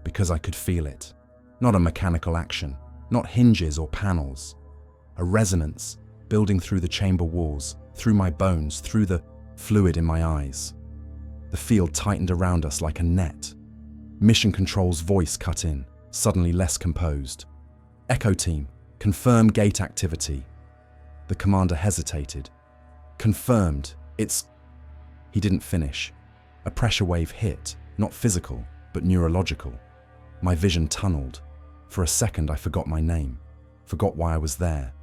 Because I could feel it. Not a mechanical action, not hinges or panels. A resonance building through the chamber walls, through my bones, through the fluid in my eyes. The field tightened around us like a net. Mission Control's voice cut in, suddenly less composed. "Echo team, confirm gate activity." The commander hesitated. "Confirmed, it's..." He didn't finish. A pressure wave hit, not physical, but neurological. My vision tunneled. For a second I forgot my name, forgot why I was there,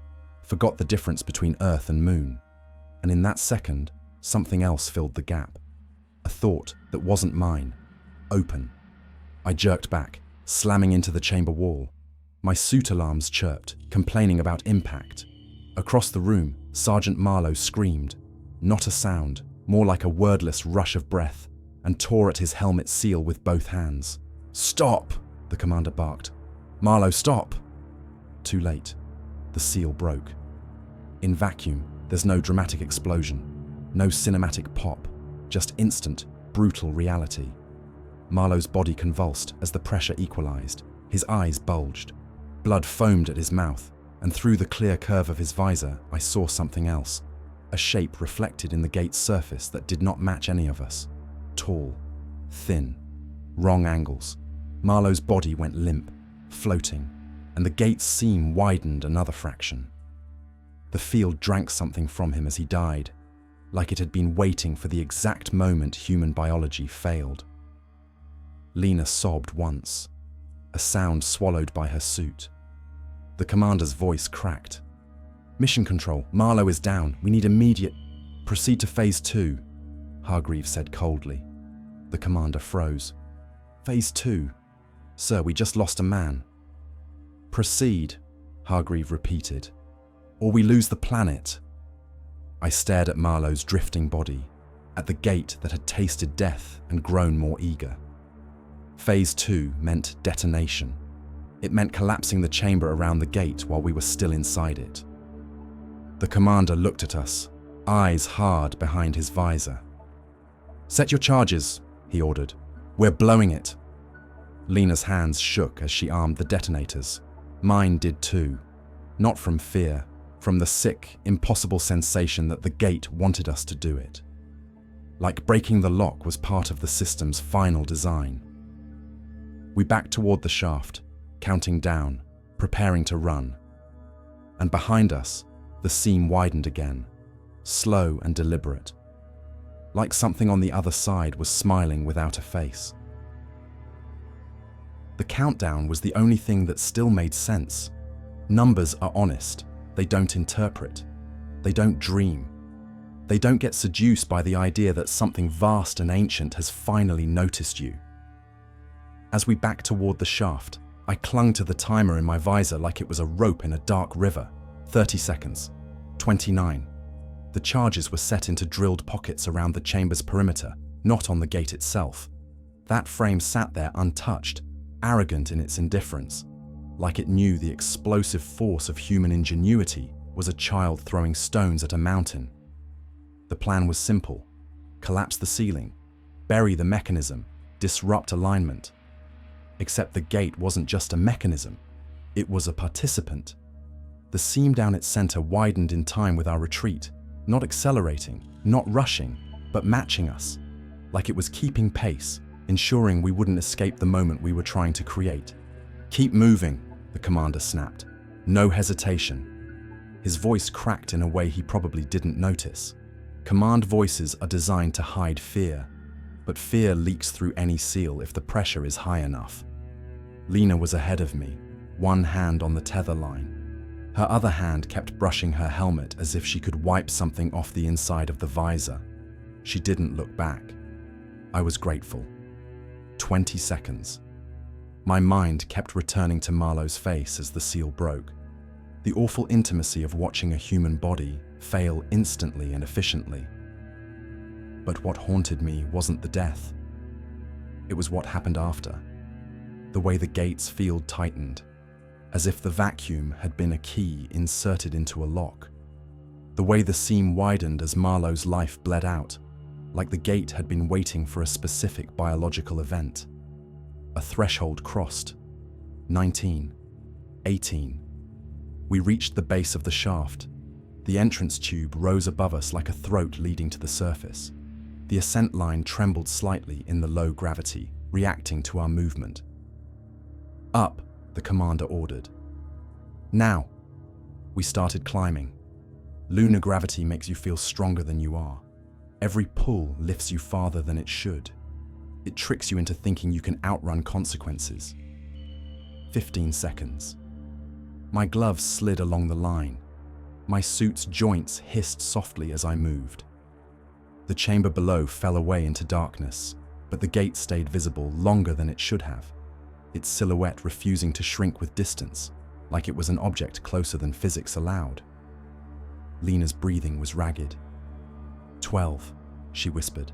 forgot the difference between Earth and Moon. And in that second, something else filled the gap. A thought that wasn't mine. Open. I jerked back, slamming into the chamber wall. My suit alarms chirped, complaining about impact. Across the room, Sergeant Marlowe screamed. Not a sound, more like a wordless rush of breath, and tore at his helmet seal with both hands. "Stop!" the commander barked. "Marlowe, stop!" Too late. The seal broke. In vacuum, there's no dramatic explosion, no cinematic pop, just instant, brutal reality. Marlowe's body convulsed as the pressure equalized. His eyes bulged. Blood foamed at his mouth, and through the clear curve of his visor, I saw something else. A shape reflected in the gate's surface that did not match any of us. Tall, thin, wrong angles. Marlowe's body went limp, floating, and the gate's seam widened another fraction. The field drank something from him as he died, like it had been waiting for the exact moment human biology failed. Lena sobbed once, a sound swallowed by her suit. The commander's voice cracked. "Mission Control, Marlowe is down. We need immediate... Proceed to Phase 2, Hargreaves said coldly. The commander froze. "Phase 2? Sir, we just lost a man." "Proceed," Hargreaves repeated, "or we lose the planet." I stared at Marlowe's drifting body, at the gate that had tasted death and grown more eager. Phase 2 meant detonation. It meant collapsing the chamber around the gate while we were still inside it. The commander looked at us, eyes hard behind his visor. "Set your charges," he ordered. "We're blowing it." Lena's hands shook as she armed the detonators. Mine did too. Not from fear, from the sick, impossible sensation that the gate wanted us to do it. Like breaking the lock was part of the system's final design. We backed toward the shaft, counting down, preparing to run. And behind us, the seam widened again, slow and deliberate. Like something on the other side was smiling without a face. The countdown was the only thing that still made sense. Numbers are honest. They don't interpret. They don't dream. They don't get seduced by the idea that something vast and ancient has finally noticed you. As we backed toward the shaft, I clung to the timer in my visor like it was a rope in a dark river. 30 seconds. 29. The charges were set into drilled pockets around the chamber's perimeter, not on the gate itself. That frame sat there untouched, arrogant in its indifference, like it knew the explosive force of human ingenuity was a child throwing stones at a mountain. The plan was simple: collapse the ceiling, bury the mechanism, disrupt alignment. Except the gate wasn't just a mechanism, it was a participant. The seam down its center widened in time with our retreat, not accelerating, not rushing, but matching us, like it was keeping pace, ensuring we wouldn't escape the moment we were trying to create. "Keep moving," the commander snapped. No hesitation. His voice cracked in a way he probably didn't notice. Command voices are designed to hide fear, but fear leaks through any seal if the pressure is high enough. Lena was ahead of me, one hand on the tether line. Her other hand kept brushing her helmet as if she could wipe something off the inside of the visor. She didn't look back. I was grateful. 20 seconds. My mind kept returning to Marlowe's face as the seal broke. The awful intimacy of watching a human body fail instantly and efficiently. But what haunted me wasn't the death. It was what happened after. The way the gate's field tightened, as if the vacuum had been a key inserted into a lock. The way the seam widened as Marlowe's life bled out, like the gate had been waiting for a specific biological event. A threshold crossed. 19. 18. We reached the base of the shaft. The entrance tube rose above us like a throat leading to the surface. The ascent line trembled slightly in the low gravity, reacting to our movement. Up, the commander ordered. Now. We started climbing. Lunar gravity makes you feel stronger than you are. Every pull lifts you farther than it should. It tricks you into thinking you can outrun consequences. 15 seconds. My gloves slid along the line. My suit's joints hissed softly as I moved. The chamber below fell away into darkness, but the gate stayed visible longer than it should have, its silhouette refusing to shrink with distance, like it was an object closer than physics allowed. Lena's breathing was ragged. 12, she whispered.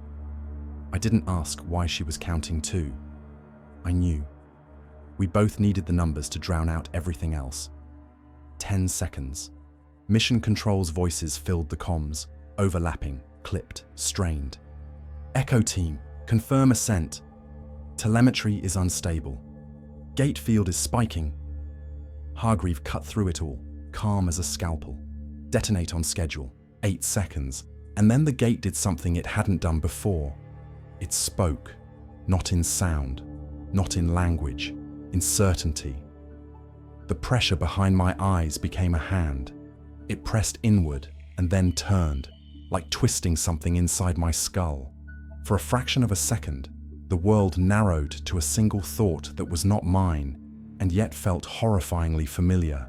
I didn't ask why she was counting too. I knew. We both needed the numbers to drown out everything else. 10 seconds. Mission Control's voices filled the comms, overlapping, clipped, strained. Echo team, confirm ascent. Telemetry is unstable. Gate field is spiking. Hargreave cut through it all, calm as a scalpel. Detonate on schedule. 8 seconds. And then the gate did something it hadn't done before. It spoke, not in sound, not in language, in certainty. The pressure behind my eyes became a hand. It pressed inward and then turned, like twisting something inside my skull. For a fraction of a second, the world narrowed to a single thought that was not mine, and yet felt horrifyingly familiar.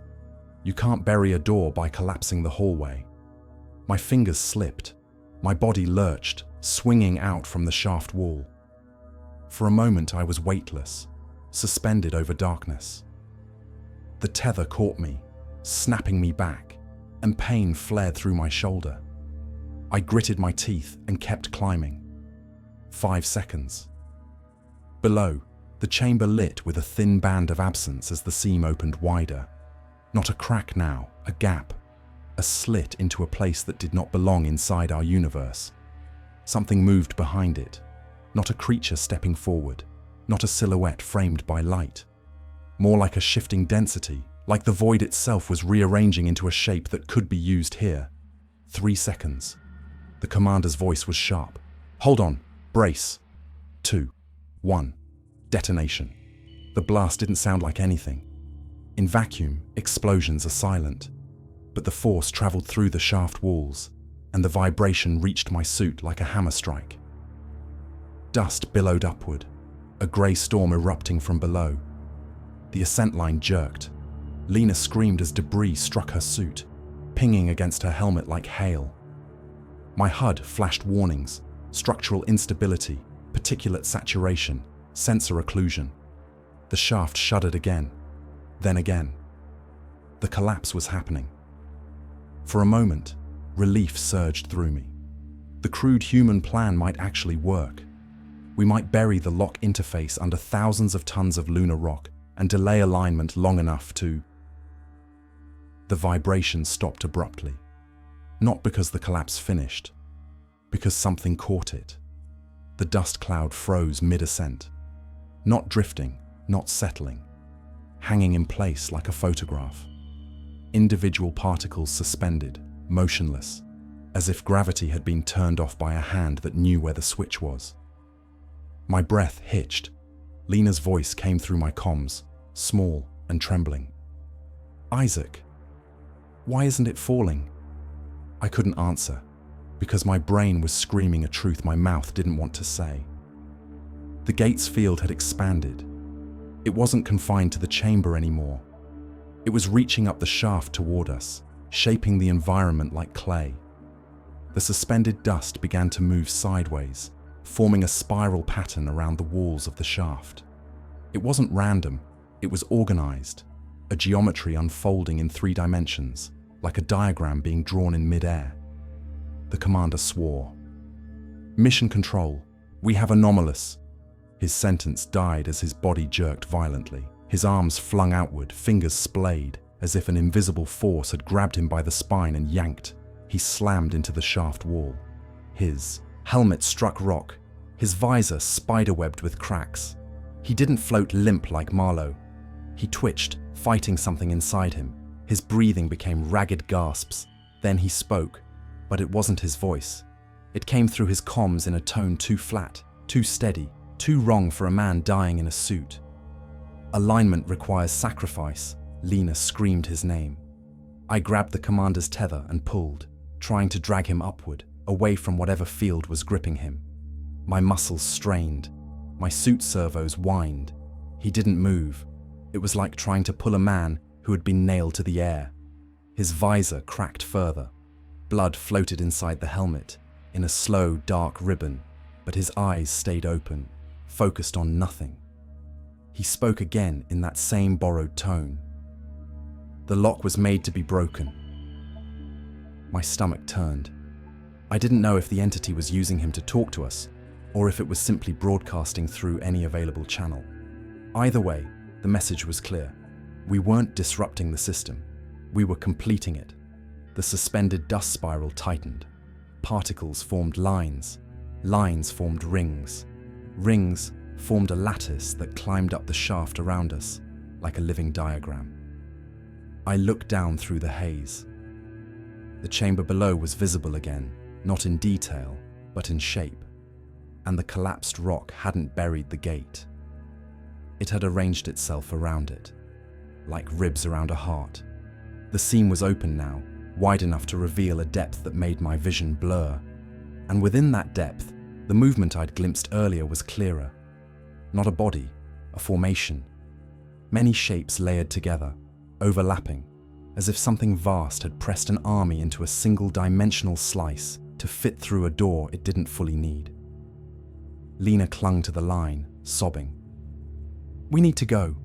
You can't bury a door by collapsing the hallway. My fingers slipped. My body lurched, swinging out from the shaft wall. For a moment I was weightless, suspended over darkness. The tether caught me, snapping me back, and pain flared through my shoulder. I gritted my teeth and kept climbing. 5 seconds. Below, the chamber lit with a thin band of absence as the seam opened wider. Not a crack now, a gap. A slit into a place that did not belong inside our universe. Something moved behind it. Not a creature stepping forward, not a silhouette framed by light. More like a shifting density, like the void itself was rearranging into a shape that could be used here. 3 seconds. The commander's voice was sharp. Hold on, brace. 2, 1, detonation. The blast didn't sound like anything. In vacuum, explosions are silent. But the force traveled through the shaft walls, and the vibration reached my suit like a hammer strike. Dust billowed upward, a grey storm erupting from below. The ascent line jerked. Lena screamed as debris struck her suit, pinging against her helmet like hail. My HUD flashed warnings: structural instability, particulate saturation, sensor occlusion. The shaft shuddered again, then again. The collapse was happening. For a moment, relief surged through me. The crude human plan might actually work. We might bury the lock interface under thousands of tons of lunar rock and delay alignment long enough to... The vibration stopped abruptly. Not because the collapse finished, because something caught it. The dust cloud froze mid-ascent. Not drifting, not settling. Hanging in place like a photograph. Individual particles suspended, motionless, as if gravity had been turned off by a hand that knew where the switch was. My breath hitched. Lena's voice came through my comms, small and trembling. Isaac, why isn't it falling? I couldn't answer, because my brain was screaming a truth my mouth didn't want to say. The gate's field had expanded. It wasn't confined to the chamber anymore. It was reaching up the shaft toward us, shaping the environment like clay. The suspended dust began to move sideways, forming a spiral pattern around the walls of the shaft. It wasn't random, it was organized, a geometry unfolding in 3 dimensions, like a diagram being drawn in mid-air. The commander swore. "Mission Control, we have anomalous." His sentence died as his body jerked violently. His arms flung outward, fingers splayed, as if an invisible force had grabbed him by the spine and yanked. He slammed into the shaft wall. His helmet struck rock, his visor spiderwebbed with cracks. He didn't float limp like Marlowe. He twitched, fighting something inside him. His breathing became ragged gasps. Then he spoke, but it wasn't his voice. It came through his comms in a tone too flat, too steady, too wrong for a man dying in a suit. "Alignment requires sacrifice," Lena screamed his name. I grabbed the commander's tether and pulled, trying to drag him upward, away from whatever field was gripping him. My muscles strained. My suit servos whined. He didn't move. It was like trying to pull a man who had been nailed to the air. His visor cracked further. Blood floated inside the helmet, in a slow, dark ribbon, but his eyes stayed open, focused on nothing. He spoke again in that same borrowed tone. "The lock was made to be broken." My stomach turned. I didn't know if the entity was using him to talk to us, or if it was simply broadcasting through any available channel. Either way, the message was clear. We weren't disrupting the system. We were completing it. The suspended dust spiral tightened. Particles formed lines. Lines formed rings. Rings formed a lattice that climbed up the shaft around us, like a living diagram. I looked down through the haze. The chamber below was visible again, not in detail, but in shape, and the collapsed rock hadn't buried the gate. It had arranged itself around it, like ribs around a heart. The seam was open now, wide enough to reveal a depth that made my vision blur, and within that depth, the movement I'd glimpsed earlier was clearer. Not a body, a formation. Many shapes layered together, overlapping, as if something vast had pressed an army into a single-dimensional slice to fit through a door it didn't fully need. Lena clung to the line, sobbing. "We need to go.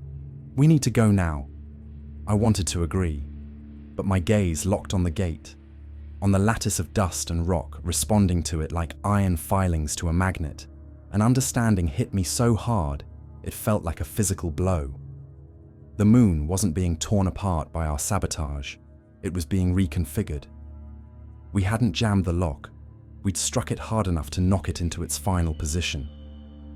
We need to go now." I wanted to agree, but my gaze locked on the gate, on the lattice of dust and rock responding to it like iron filings to a magnet. An understanding hit me so hard, it felt like a physical blow. The moon wasn't being torn apart by our sabotage, it was being reconfigured. We hadn't jammed the lock, we'd struck it hard enough to knock it into its final position.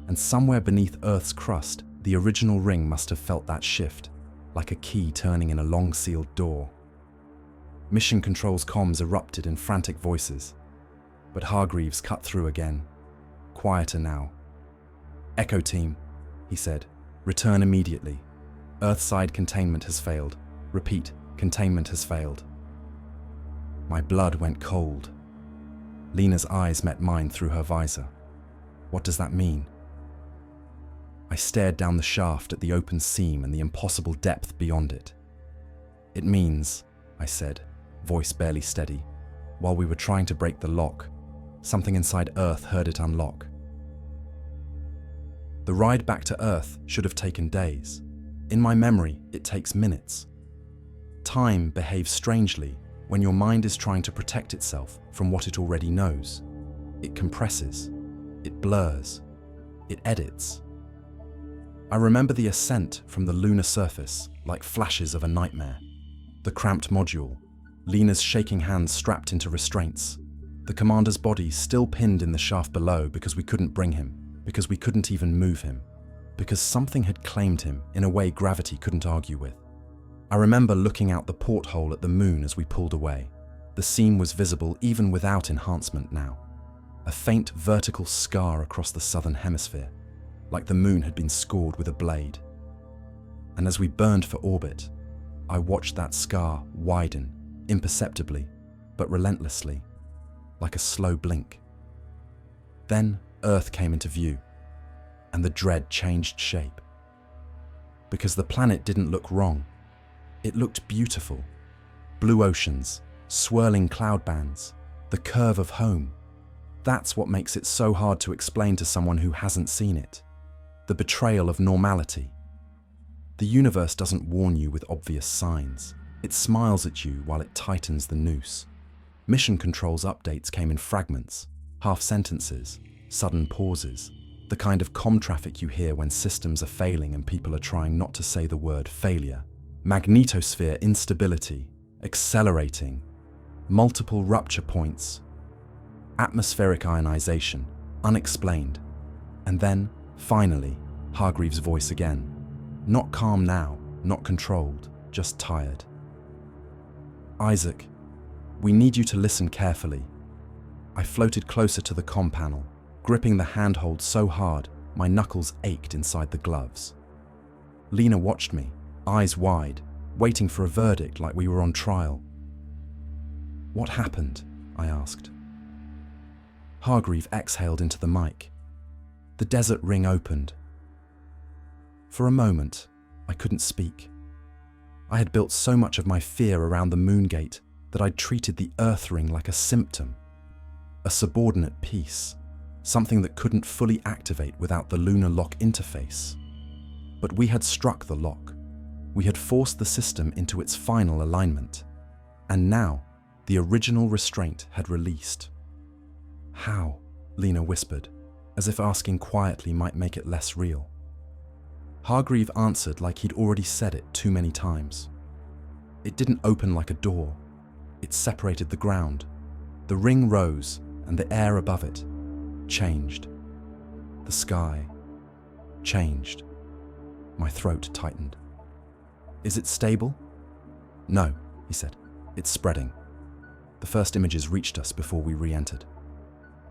And somewhere beneath Earth's crust, the original ring must have felt that shift, like a key turning in a long-sealed door. Mission Control's comms erupted in frantic voices, but Hargreaves cut through again. Quieter now. "Echo Team," he said, "return immediately. Earthside containment has failed. Repeat, containment has failed." My blood went cold. Lena's eyes met mine through her visor. What does that mean? I stared down the shaft at the open seam and the impossible depth beyond it. "It means," I said, voice barely steady, "while we were trying to break the lock, something inside Earth heard it unlock." The ride back to Earth should have taken days. In my memory, it takes minutes. Time behaves strangely when your mind is trying to protect itself from what it already knows. It compresses, it blurs, it edits. I remember the ascent from the lunar surface like flashes of a nightmare. The cramped module, Lena's shaking hands strapped into restraints, the commander's body still pinned in the shaft below because we couldn't bring him, because we couldn't even move him, because something had claimed him in a way gravity couldn't argue with. I remember looking out the porthole at the moon as we pulled away. The seam was visible even without enhancement now. A faint vertical scar across the southern hemisphere, like the moon had been scored with a blade. And as we burned for orbit, I watched that scar widen, imperceptibly, but relentlessly, like a slow blink. Then Earth came into view, and the dread changed shape. Because the planet didn't look wrong, it looked beautiful. Blue oceans, swirling cloud bands, the curve of home. That's what makes it so hard to explain to someone who hasn't seen it. The betrayal of normality. The universe doesn't warn you with obvious signs. It smiles at you while it tightens the noose. Mission control's updates came in fragments, half sentences, sudden pauses, the kind of comm traffic you hear when systems are failing and people are trying not to say the word failure. Magnetosphere instability, accelerating, multiple rupture points, atmospheric ionization, unexplained. And then, finally, Hargreaves' voice again. Not calm now, not controlled, just tired. Isaac, we need you to listen carefully. I floated closer to the comm panel, gripping the handhold so hard my knuckles ached inside the gloves. Lena watched me, eyes wide, waiting for a verdict like we were on trial. What happened? I asked. Hargreave exhaled into the mic. The desert ring opened. For a moment, I couldn't speak. I had built so much of my fear around the moon gate that I'd treated the Earth ring like a symptom, a subordinate piece, something that couldn't fully activate without the lunar lock interface. But we had struck the lock. We had forced the system into its final alignment. And now, the original restraint had released. How? Lena whispered, as if asking quietly might make it less real. Hargreave answered like he'd already said it too many times. It didn't open like a door. It separated the ground. The ring rose, and the air above it changed. The sky changed. My throat tightened. Is it stable? No, he said. It's spreading. The first images reached us before we re-entered.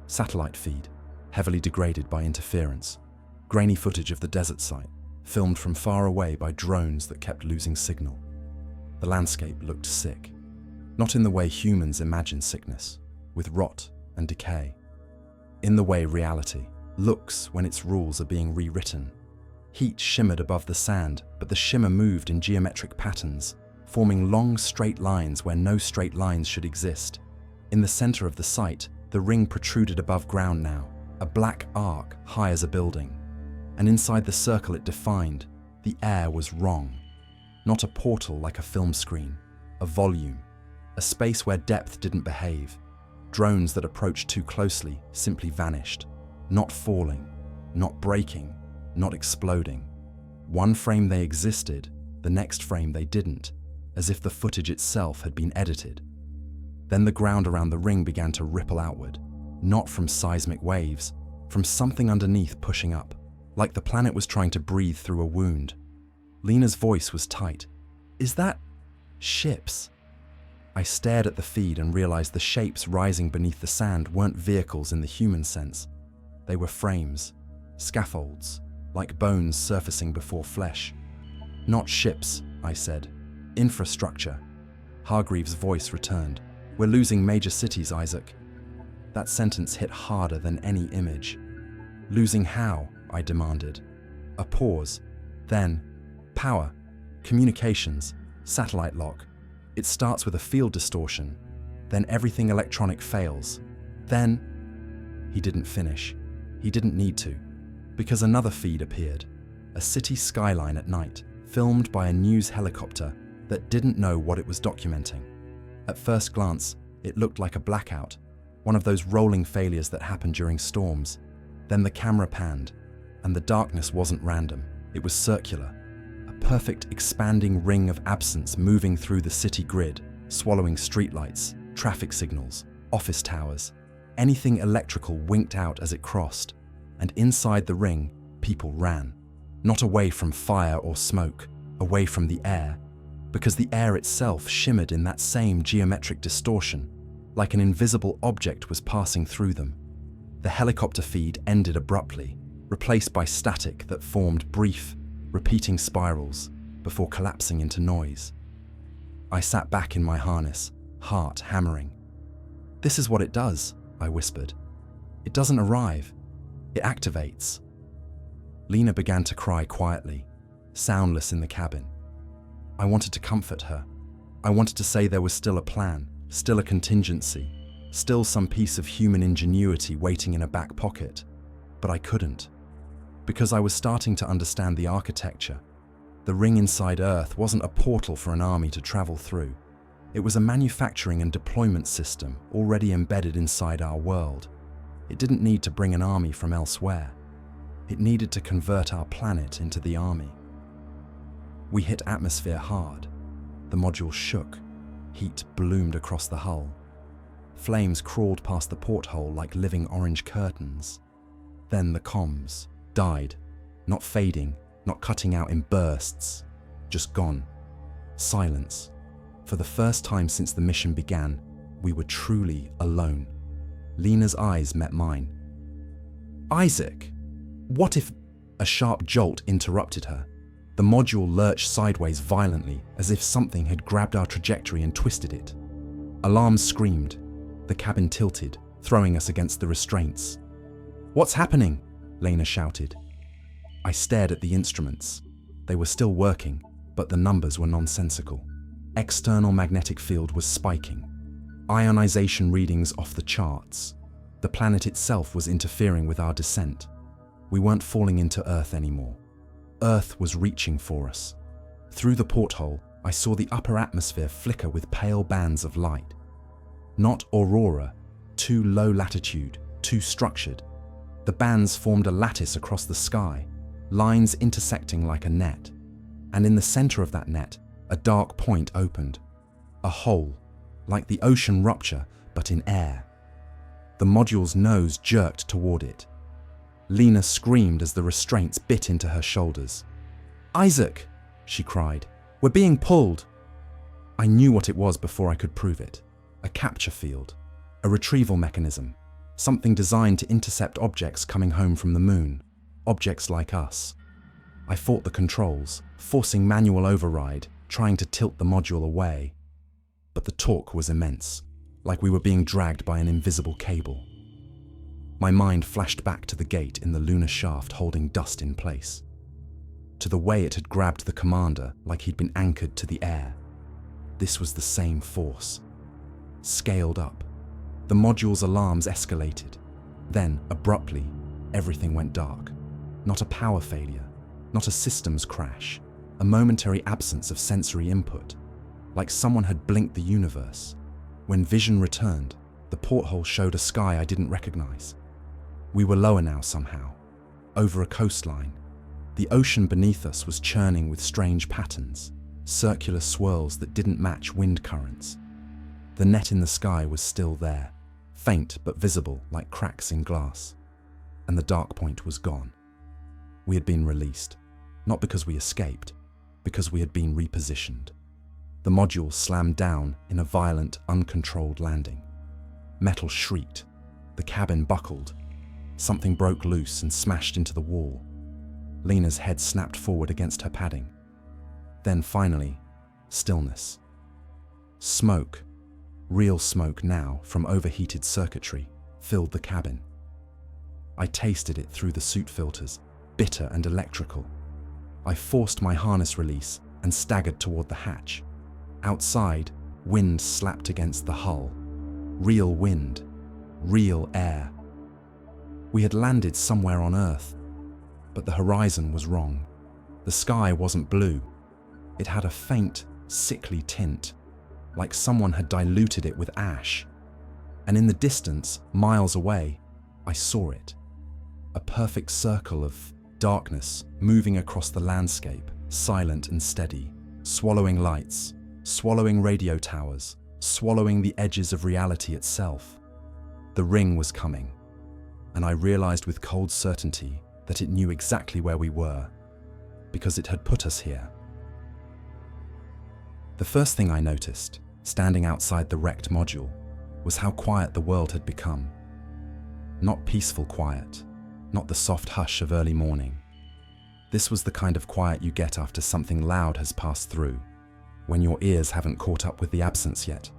Satellite feed, heavily degraded by interference. Grainy footage of the desert site, filmed from far away by drones that kept losing signal. The landscape looked sick. Not in the way humans imagine sickness, with rot and decay. In the way reality looks when its rules are being rewritten. Heat shimmered above the sand, but the shimmer moved in geometric patterns, forming long straight lines where no straight lines should exist. In the center of the site, the ring protruded above ground now, a black arc high as a building. And inside the circle it defined, the air was wrong. Not a portal like a film screen, a volume, a space where depth didn't behave. Drones that approached too closely simply vanished, not falling, not breaking, not exploding. One frame they existed, the next frame they didn't, as if the footage itself had been edited. Then the ground around the ring began to ripple outward, not from seismic waves, from something underneath pushing up, like the planet was trying to breathe through a wound. Lena's voice was tight. Is that ships? I stared at the feed and realized the shapes rising beneath the sand weren't vehicles in the human sense. They were frames, scaffolds, like bones surfacing before flesh. Not ships, I said. Infrastructure. Hargreaves' voice returned. We're losing major cities, Isaac. That sentence hit harder than any image. Losing how? I demanded. A pause. Then, power, communications, satellite lock. It starts with a field distortion. Then everything electronic fails. Then, he didn't finish. He didn't need to. Because another feed appeared. A city skyline at night, filmed by a news helicopter that didn't know what it was documenting. At first glance, it looked like a blackout, one of those rolling failures that happen during storms. Then the camera panned, and the darkness wasn't random. It was circular, a perfect expanding ring of absence moving through the city grid, swallowing streetlights, traffic signals, office towers. Anything electrical winked out as it crossed, and inside the ring, people ran. Not away from fire or smoke, away from the air, because the air itself shimmered in that same geometric distortion, like an invisible object was passing through them. The helicopter feed ended abruptly, replaced by static that formed brief, repeating spirals before collapsing into noise. I sat back in my harness, heart hammering. "This is what it does," I whispered. "It doesn't arrive. It activates." Lena began to cry quietly, soundless in the cabin. I wanted to comfort her. I wanted to say there was still a plan, still a contingency, still some piece of human ingenuity waiting in a back pocket. But I couldn't. Because I was starting to understand the architecture. The ring inside Earth wasn't a portal for an army to travel through. It was a manufacturing and deployment system already embedded inside our world. It didn't need to bring an army from elsewhere. It needed to convert our planet into the army. We hit atmosphere hard. The module shook. Heat bloomed across the hull. Flames crawled past the porthole like living orange curtains. Then the comms died, not fading, not cutting out in bursts, just gone. Silence. For the first time since the mission began, we were truly alone. Lena's eyes met mine. "Isaac, what if—" A sharp jolt interrupted her. The module lurched sideways violently, as if something had grabbed our trajectory and twisted it. Alarms screamed. The cabin tilted, throwing us against the restraints. "What's happening?" Lena shouted. I stared at the instruments. They were still working, but the numbers were nonsensical. External magnetic field was spiking. Ionization readings off the charts. The planet itself was interfering with our descent. We weren't falling into Earth anymore. Earth was reaching for us. Through the porthole, I saw the upper atmosphere flicker with pale bands of light. Not aurora, too low latitude, too structured. The bands formed a lattice across the sky, lines intersecting like a net. And in the center of that net, a dark point opened. A hole, like the ocean rupture, but in air. The module's nose jerked toward it. Lena screamed as the restraints bit into her shoulders. "Isaac!" she cried. "We're being pulled!" I knew what it was before I could prove it. A capture field. A retrieval mechanism. Something designed to intercept objects coming home from the moon. Objects like us. I fought the controls, forcing manual override, trying to tilt the module away. But the torque was immense, like we were being dragged by an invisible cable. My mind flashed back to the gate in the lunar shaft holding dust in place. To the way it had grabbed the commander like he'd been anchored to the air. This was the same force. Scaled up. The module's alarms escalated. Then, abruptly, everything went dark. Not a power failure, not a systems crash, a momentary absence of sensory input, like someone had blinked the universe. When vision returned, the porthole showed a sky I didn't recognize. We were lower now somehow, over a coastline. The ocean beneath us was churning with strange patterns, circular swirls that didn't match wind currents. The net in the sky was still there, faint but visible like cracks in glass. And the dark point was gone. We had been released, not because we escaped, because we had been repositioned. The module slammed down in a violent, uncontrolled landing. Metal shrieked. The cabin buckled. Something broke loose and smashed into the wall. Lena's head snapped forward against her padding. Then finally, stillness. Smoke, real smoke now from overheated circuitry, filled the cabin. I tasted it through the suit filters, bitter and electrical. I forced my harness release and staggered toward the hatch. Outside, wind slapped against the hull. Real wind, real air. We had landed somewhere on Earth, but the horizon was wrong. The sky wasn't blue. It had a faint, sickly tint, like someone had diluted it with ash. And in the distance, miles away, I saw it. A perfect circle of darkness moving across the landscape, silent and steady, swallowing lights, swallowing radio towers, swallowing the edges of reality itself. The ring was coming, and I realized with cold certainty that it knew exactly where we were, because it had put us here. The first thing I noticed, standing outside the wrecked module, was how quiet the world had become. Not peaceful quiet, not the soft hush of early morning. This was the kind of quiet you get after something loud has passed through. when your ears haven't caught up with the absence yet.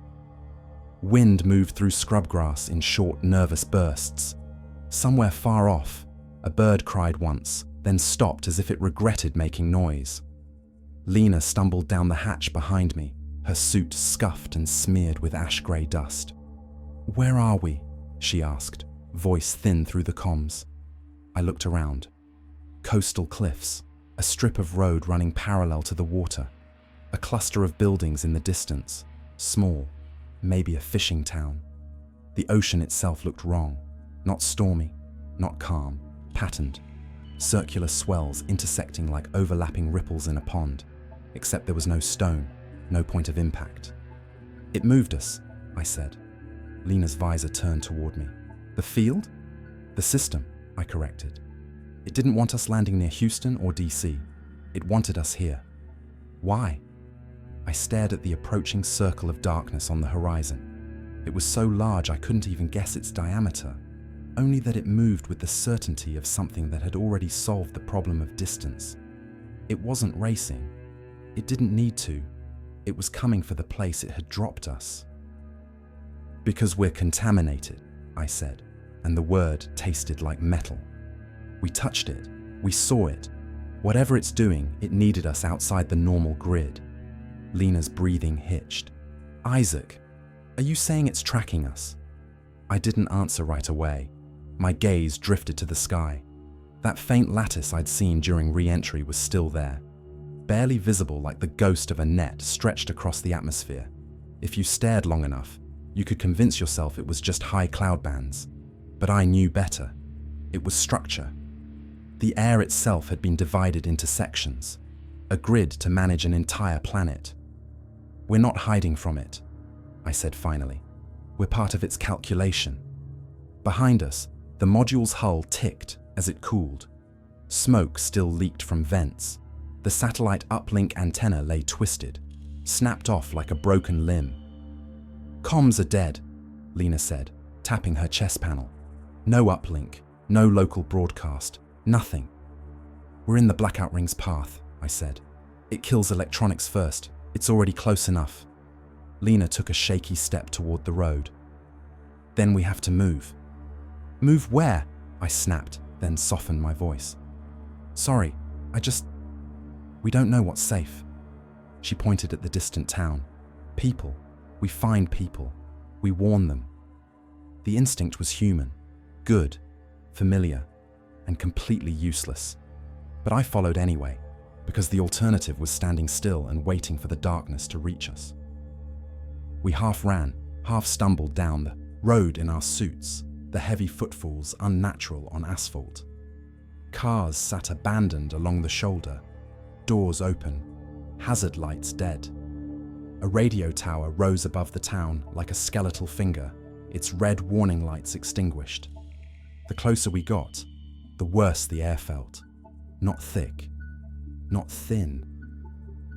Wind moved through scrubgrass in short, nervous bursts. Somewhere far off, a bird cried once, then stopped as if it regretted making noise. Lena stumbled down the hatch behind me, her suit scuffed and smeared with ash-grey dust. "Where are we?" she asked, voice thin through the comms. I looked around. Coastal cliffs, a strip of road running parallel to the water, a cluster of buildings in the distance, small, maybe a fishing town. The ocean itself looked wrong, not stormy, not calm, patterned. Circular swells intersecting like overlapping ripples in a pond, except there was no stone, no point of impact. "It moved us," I said. Lena's visor turned toward me. "The field?" "The system," I corrected. "It didn't want us landing near Houston or DC. It wanted us here." "Why?" I stared at the approaching circle of darkness on the horizon. It was so large I couldn't even guess its diameter, only that it moved with the certainty of something that had already solved the problem of distance. It wasn't racing. It didn't need to. It was coming for the place it had dropped us. "Because we're contaminated," I said, and the word tasted like metal. We touched it. We saw it. Whatever it's doing, it needed us outside the normal grid. Lena's breathing hitched. "Isaac, are you saying it's tracking us?" I didn't answer right away. My gaze drifted to the sky. That faint lattice I'd seen during re-entry was still there, barely visible like the ghost of a net stretched across the atmosphere. If you stared long enough, you could convince yourself it was just high cloud bands. But I knew better. It was structure. The air itself had been divided into sections, a grid to manage an entire planet. "We're not hiding from it," I said finally. "We're part of its calculation." Behind us, the module's hull ticked as it cooled. Smoke still leaked from vents. The satellite uplink antenna lay twisted, snapped off like a broken limb. "Comms are dead," Lena said, tapping her chest panel. "No uplink, no local broadcast, nothing." "We're in the blackout ring's path," I said. "It kills electronics first. It's already close enough." Lena took a shaky step toward the road. "Then we have to move." "Move where?" I snapped, then softened my voice. "Sorry, we don't know what's safe." She pointed at the distant town. "People. We find people. We warn them." The instinct was human, good, familiar, and completely useless. But I followed anyway, because the alternative was standing still and waiting for the darkness to reach us. We half ran, half stumbled down the road in our suits, the heavy footfalls unnatural on asphalt. Cars sat abandoned along the shoulder, doors open, hazard lights dead. A radio tower rose above the town like a skeletal finger, its red warning lights extinguished. The closer we got, the worse the air felt. Not thick, not thin,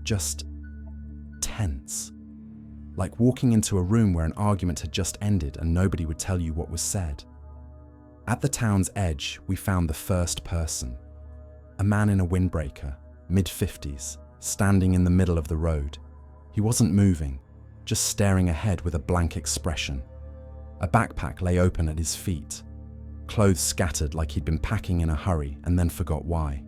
just tense. Like walking into a room where an argument had just ended and nobody would tell you what was said. At the town's edge, we found the first person. A man in a windbreaker, mid-50s, standing in the middle of the road. He wasn't moving, just staring ahead with a blank expression. A backpack lay open at his feet, clothes scattered like he'd been packing in a hurry and then forgot why.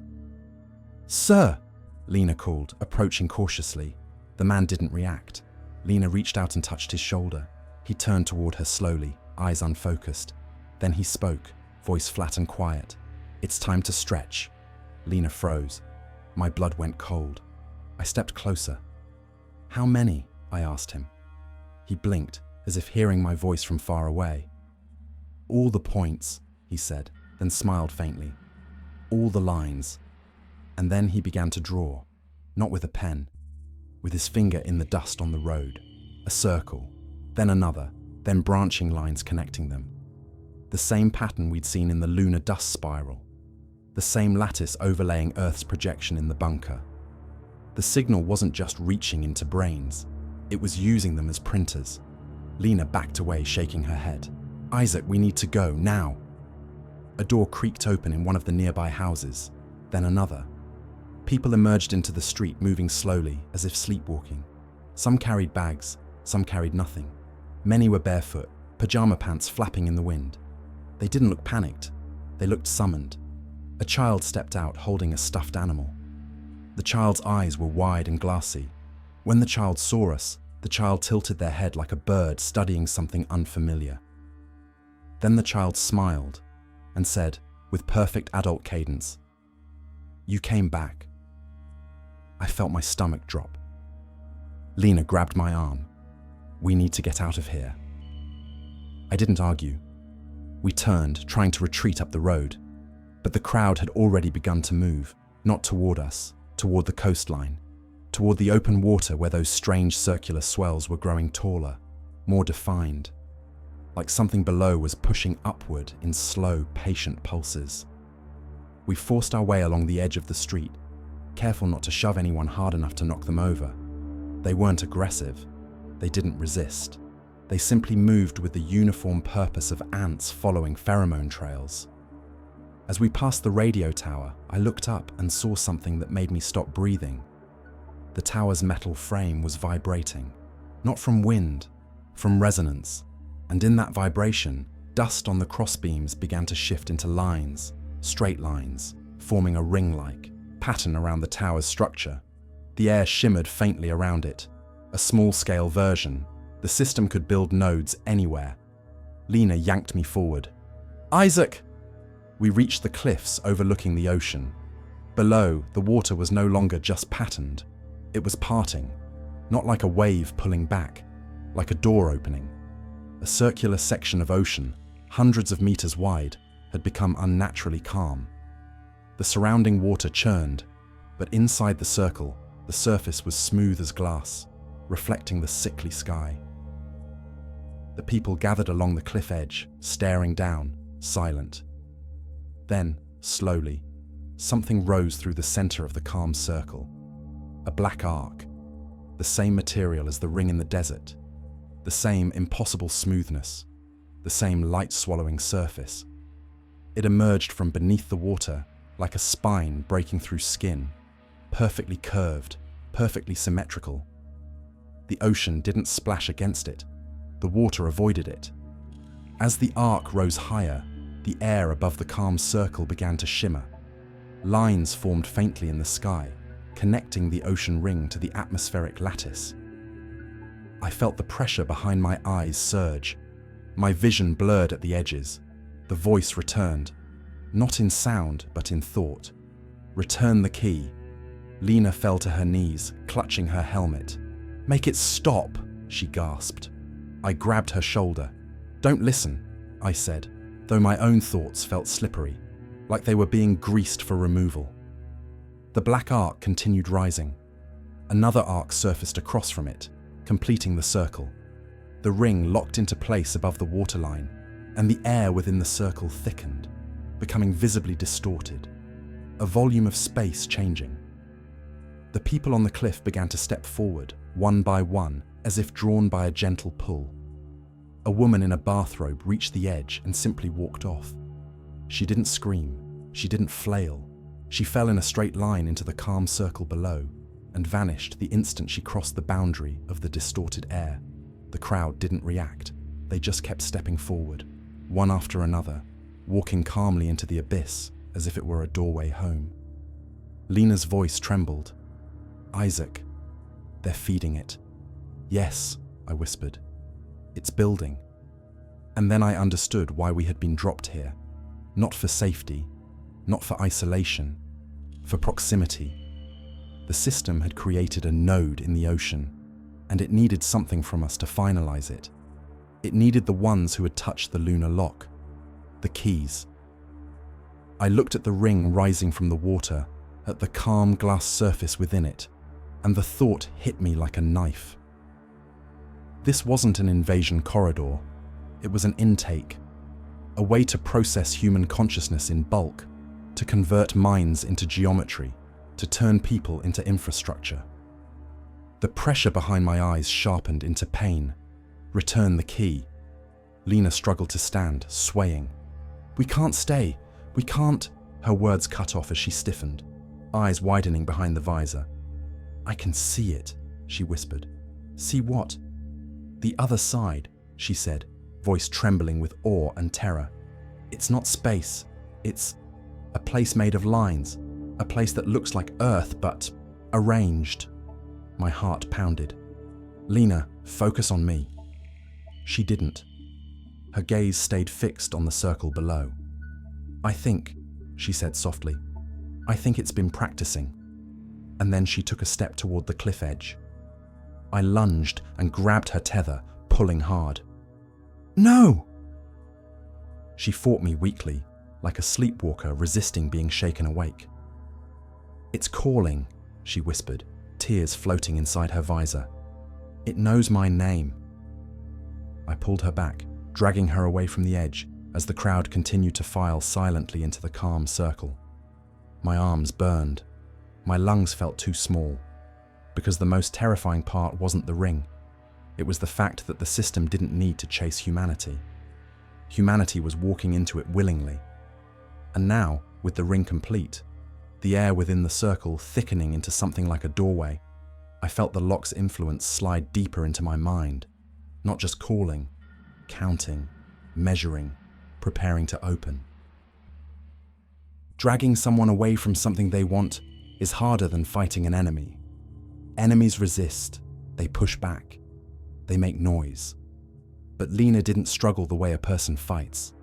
"Sir," Lena called, approaching cautiously. The man didn't react. Lena reached out and touched his shoulder. He turned toward her slowly, eyes unfocused. Then he spoke, voice flat and quiet. "It's time to stretch." Lena froze. My blood went cold. I stepped closer. "How many?" I asked him. He blinked, as if hearing my voice from far away. "All the points," he said, then smiled faintly. "All the lines." And then he began to draw, not with a pen, with his finger in the dust on the road. A circle, then another, then branching lines connecting them. The same pattern we'd seen in the lunar dust spiral. The same lattice overlaying Earth's projection in the bunker. The signal wasn't just reaching into brains, it was using them as printers. Lena backed away, shaking her head. "Isaac, we need to go, now." A door creaked open in one of the nearby houses, then another. People emerged into the street, moving slowly, as if sleepwalking. Some carried bags, some carried nothing. Many were barefoot, pajama pants flapping in the wind. They didn't look panicked. They looked summoned. A child stepped out holding a stuffed animal. The child's eyes were wide and glassy. When the child saw us, the child tilted their head like a bird studying something unfamiliar. Then the child smiled and said, with perfect adult cadence, "You came back." I felt my stomach drop. Lena grabbed my arm. "We need to get out of here." I didn't argue. We turned, trying to retreat up the road, but the crowd had already begun to move, not toward us, toward the coastline, toward the open water where those strange circular swells were growing taller, more defined, like something below was pushing upward in slow, patient pulses. We forced our way along the edge of the street, careful not to shove anyone hard enough to knock them over. They weren't aggressive. They didn't resist. They simply moved with the uniform purpose of ants following pheromone trails. As we passed the radio tower, I looked up and saw something that made me stop breathing. The tower's metal frame was vibrating, not from wind, from resonance, and in that vibration, dust on the crossbeams began to shift into lines, straight lines, forming a ring-like pattern around the tower's structure. The air shimmered faintly around it, a small-scale version. The system could build nodes anywhere. Lena yanked me forward. "Isaac!" We reached the cliffs overlooking the ocean. Below, the water was no longer just patterned. It was parting, not like a wave pulling back, like a door opening. A circular section of ocean, hundreds of meters wide, had become unnaturally calm. The surrounding water churned, but inside the circle, the surface was smooth as glass, reflecting the sickly sky. The people gathered along the cliff edge, staring down, silent. Then, slowly, something rose through the center of the calm circle. A black arc, the same material as the ring in the desert, the same impossible smoothness, the same light-swallowing surface. It emerged from beneath the water like a spine breaking through skin, perfectly curved, perfectly symmetrical. The ocean didn't splash against it. The water avoided it. As the arc rose higher, the air above the calm circle began to shimmer. Lines formed faintly in the sky, connecting the ocean ring to the atmospheric lattice. I felt the pressure behind my eyes surge. My vision blurred at the edges. The voice returned, not in sound, but in thought. "Return the key." Lena fell to her knees, clutching her helmet. "Make it stop," she gasped. I grabbed her shoulder. "Don't listen," I said, though my own thoughts felt slippery, like they were being greased for removal. The black arc continued rising. Another arc surfaced across from it, completing the circle. The ring locked into place above the waterline, and the air within the circle thickened, becoming visibly distorted, a volume of space changing. The people on the cliff began to step forward, one by one, as if drawn by a gentle pull. A woman in a bathrobe reached the edge and simply walked off. She didn't scream, she didn't flail. She fell in a straight line into the calm circle below and vanished the instant she crossed the boundary of the distorted air. The crowd didn't react. They just kept stepping forward, one after another, walking calmly into the abyss as if it were a doorway home. Lena's voice trembled. "Isaac, they're feeding it." "Yes," I whispered. "It's building." And then I understood why we had been dropped here. Not for safety, not for isolation, for proximity. The system had created a node in the ocean, and it needed something from us to finalize it. It needed the ones who had touched the lunar lock, the keys. I looked at the ring rising from the water, at the calm glass surface within it, and the thought hit me like a knife. This wasn't an invasion corridor. It was an intake, a way to process human consciousness in bulk, to convert minds into geometry, to turn people into infrastructure. The pressure behind my eyes sharpened into pain. "Return the key." Lena struggled to stand, swaying. "We can't stay. We can't." Her words cut off as she stiffened, eyes widening behind the visor. "I can see it," she whispered. See what? The other side, she said, voice trembling with awe and terror. It's not space. It's a place made of lines, a place that looks like Earth, but arranged. My heart pounded. Lena, focus on me. She didn't. Her gaze stayed fixed on the circle below. I think, she said softly, I think it's been practicing. And then she took a step toward the cliff edge. I lunged and grabbed her tether, pulling hard. No! She fought me weakly, like a sleepwalker resisting being shaken awake. It's calling, she whispered, tears floating inside her visor. It knows my name. I pulled her back, dragging her away from the edge as the crowd continued to file silently into the calm circle. My arms burned. My lungs felt too small, because the most terrifying part wasn't the ring. It was the fact that the system didn't need to chase humanity. Humanity was walking into it willingly. And now, with the ring complete, the air within the circle thickening into something like a doorway, I felt the lock's influence slide deeper into my mind, not just calling, counting, measuring, preparing to open. Dragging someone away from something they want is harder than fighting an enemy. Enemies resist, they push back, they make noise. But Lena didn't struggle the way a person fights.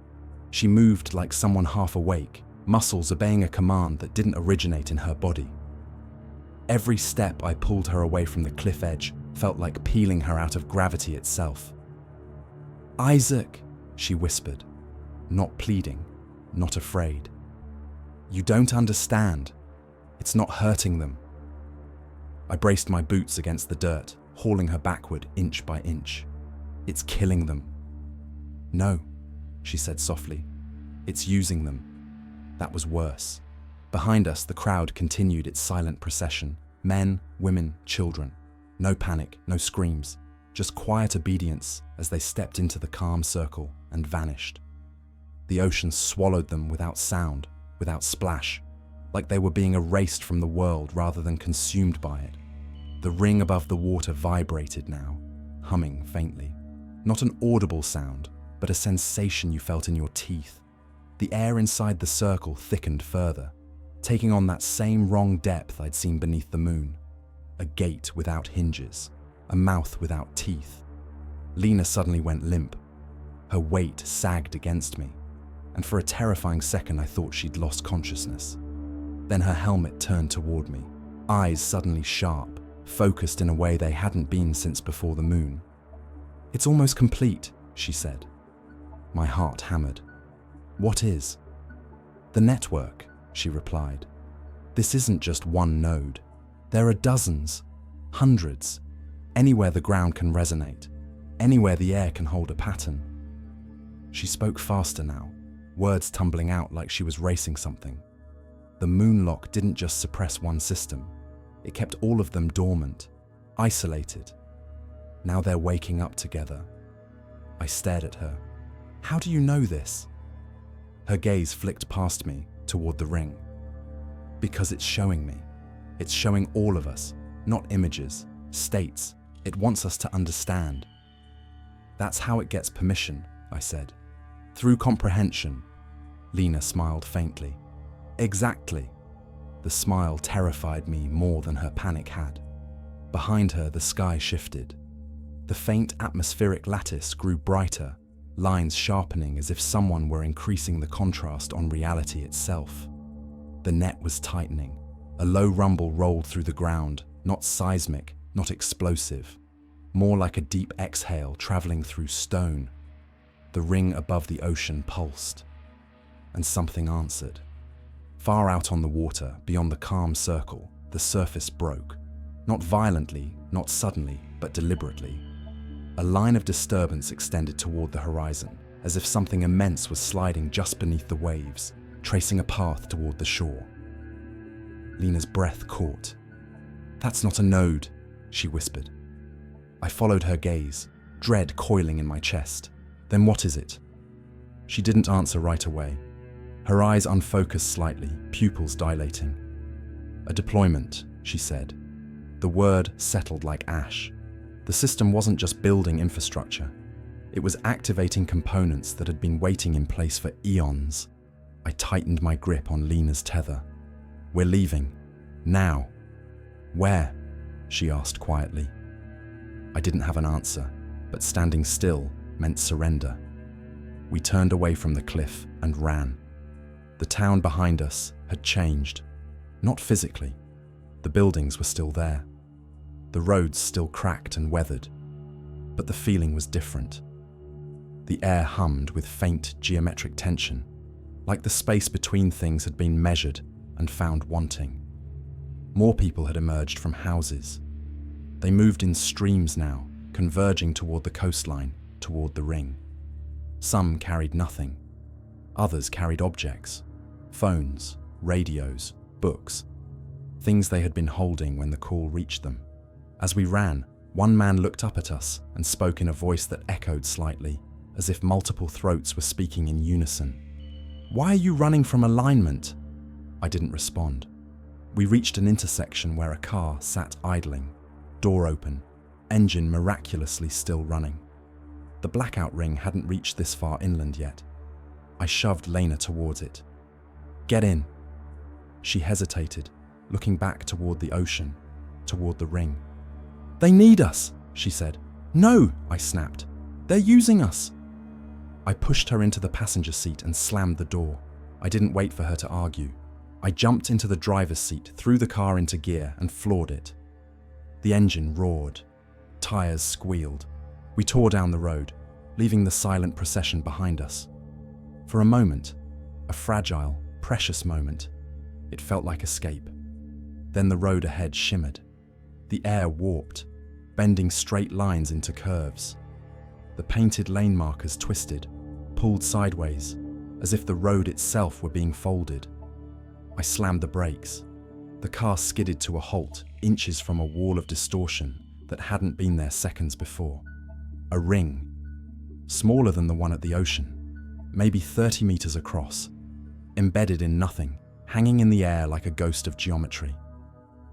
She moved like someone half awake, muscles obeying a command that didn't originate in her body. Every step I pulled her away from the cliff edge felt like peeling her out of gravity itself. Isaac, she whispered, not pleading, not afraid. You don't understand. It's not hurting them. I braced my boots against the dirt, hauling her backward inch by inch. It's killing them. No, she said softly. It's using them. That was worse. Behind us, the crowd continued its silent procession. Men, women, children. No panic, no screams, just quiet obedience as they stepped into the calm circle and vanished. The ocean swallowed them without sound, without splash, like they were being erased from the world rather than consumed by it. The ring above the water vibrated now, humming faintly. Not an audible sound, but a sensation you felt in your teeth. The air inside the circle thickened further, taking on that same wrong depth I'd seen beneath the moon. A gate without hinges, a mouth without teeth. Lena suddenly went limp. Her weight sagged against me, and for a terrifying second I thought she'd lost consciousness. Then her helmet turned toward me, eyes suddenly sharp, focused in a way they hadn't been since before the moon. It's almost complete, she said. My heart hammered. What is? The network, she replied. This isn't just one node. There are dozens, hundreds, anywhere the ground can resonate, anywhere the air can hold a pattern. She spoke faster now, words tumbling out like she was racing something. The moonlock didn't just suppress one system. It kept all of them dormant, isolated. Now they're waking up together. I stared at her. How do you know this? Her gaze flicked past me, toward the ring. Because it's showing me. It's showing all of us, not images, states. It wants us to understand. That's how it gets permission, I said. Through comprehension. Lena smiled faintly. Exactly. The smile terrified me more than her panic had. Behind her, the sky shifted. The faint atmospheric lattice grew brighter, lines sharpening as if someone were increasing the contrast on reality itself. The net was tightening. A low rumble rolled through the ground, not seismic, not explosive, more like a deep exhale traveling through stone. The ring above the ocean pulsed, and something answered. Far out on the water, beyond the calm circle, the surface broke. Not violently, not suddenly, but deliberately. A line of disturbance extended toward the horizon, as if something immense was sliding just beneath the waves, tracing a path toward the shore. Lena's breath caught. That's not a node, she whispered. I followed her gaze, dread coiling in my chest. Then what is it? She didn't answer right away. Her eyes unfocused slightly, pupils dilating. A deployment, she said. The word settled like ash. The system wasn't just building infrastructure. It was activating components that had been waiting in place for eons. I tightened my grip on Lena's tether. "We're leaving. Now." "Where?" she asked quietly. I didn't have an answer, but standing still meant surrender. We turned away from the cliff and ran. The town behind us had changed. Not physically. The buildings were still there. The roads still cracked and weathered. But the feeling was different. The air hummed with faint geometric tension, like the space between things had been measured and found wanting. More people had emerged from houses. They moved in streams now, converging toward the coastline, toward the ring. Some carried nothing. Others carried objects: phones, radios, books, things they had been holding when the call reached them. As we ran, one man looked up at us and spoke in a voice that echoed slightly, as if multiple throats were speaking in unison. "Why are you running from alignment?" I didn't respond. We reached an intersection where a car sat idling, door open, engine miraculously still running. The blackout ring hadn't reached this far inland yet. I shoved Lena towards it. "Get in." She hesitated, looking back toward the ocean, toward the ring. "They need us," she said. "No," I snapped. "They're using us." I pushed her into the passenger seat and slammed the door. I didn't wait for her to argue. I jumped into the driver's seat, threw the car into gear, and floored it. The engine roared. Tires squealed. We tore down the road, leaving the silent procession behind us. For a moment, a fragile, precious moment, it felt like escape. Then the road ahead shimmered. The air warped, bending straight lines into curves. The painted lane markers twisted, pulled sideways, as if the road itself were being folded. I slammed the brakes. The car skidded to a halt, inches from a wall of distortion that hadn't been there seconds before. A ring, smaller than the one at the ocean, maybe 30 meters across, embedded in nothing, hanging in the air like a ghost of geometry.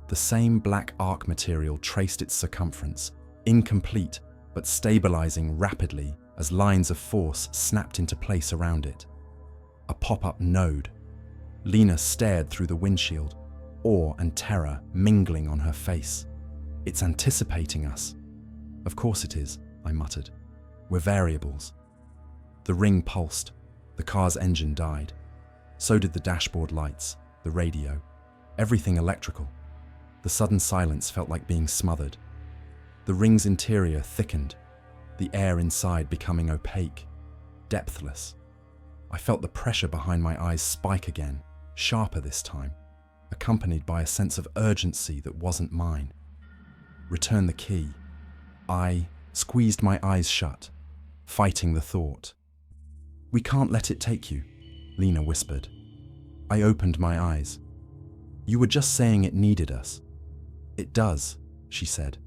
The same black arc material traced its circumference, incomplete but stabilizing rapidly as lines of force snapped into place around it. A pop-up node. Lena stared through the windshield, awe and terror mingling on her face. "It's anticipating us." "Of course it is," I muttered. "We're variables." The ring pulsed. The car's engine died. So did the dashboard lights, the radio, everything electrical. The sudden silence felt like being smothered. The ring's interior thickened, the air inside becoming opaque, depthless. I felt the pressure behind my eyes spike again, sharper this time, accompanied by a sense of urgency that wasn't mine. Return the key. I squeezed my eyes shut, fighting the thought. "We can't let it take you," Lena whispered. I opened my eyes. "You were just saying it needed us." "It does," she said,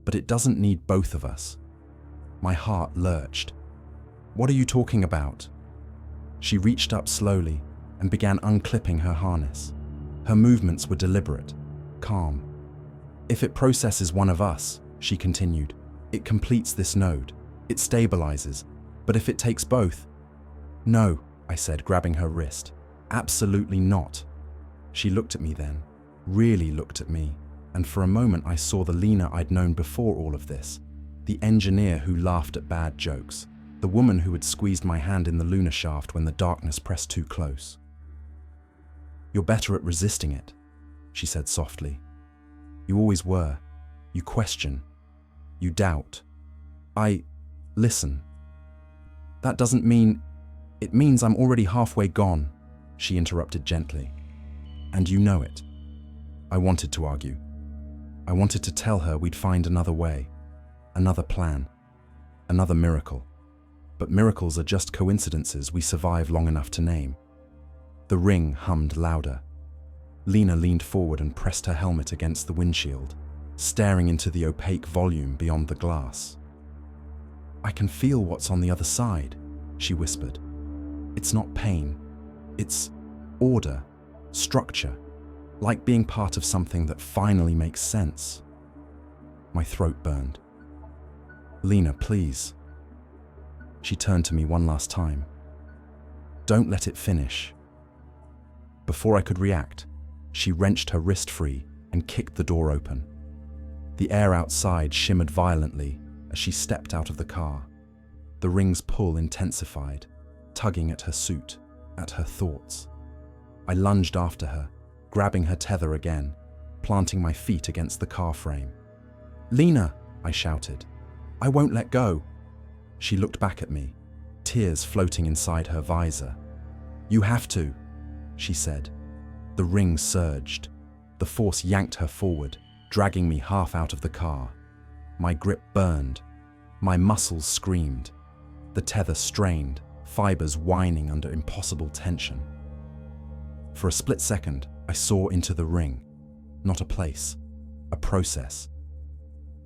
"but it doesn't need both of us." My heart lurched. "What are you talking about?" She reached up slowly and began unclipping her harness. Her movements were deliberate, calm. "If it processes one of us," she continued, "it completes this node. It stabilizes. But if it takes both—" "No," I said, grabbing her wrist. "Absolutely not." She looked at me then, really looked at me, and for a moment I saw the Lena I'd known before all of this, the engineer who laughed at bad jokes, the woman who had squeezed my hand in the lunar shaft when the darkness pressed too close. "You're better at resisting it," she said softly. "You always were. You question. You doubt. Listen. That doesn't mean... It means I'm already halfway gone," she interrupted gently. "And you know it." I wanted to argue. I wanted to tell her we'd find another way, another plan, another miracle. But miracles are just coincidences we survive long enough to name. The ring hummed louder. Lena leaned forward and pressed her helmet against the windshield, staring into the opaque volume beyond the glass. "I can feel what's on the other side," she whispered. "It's not pain. It's order, structure, like being part of something that finally makes sense." My throat burned. "Lena, please." She turned to me one last time. "Don't let it finish." Before I could react, she wrenched her wrist free and kicked the door open. The air outside shimmered violently as she stepped out of the car. The ring's pull intensified, tugging at her suit, at her thoughts. I lunged after her, grabbing her tether again, planting my feet against the car frame. "Lena," I shouted. "I won't let go." She looked back at me, tears floating inside her visor. "You have to," she said. The ring surged. The force yanked her forward, dragging me half out of the car. My grip burned. My muscles screamed. The tether strained, fibers whining under impossible tension. For a split second, I saw into the ring. Not a place, a process.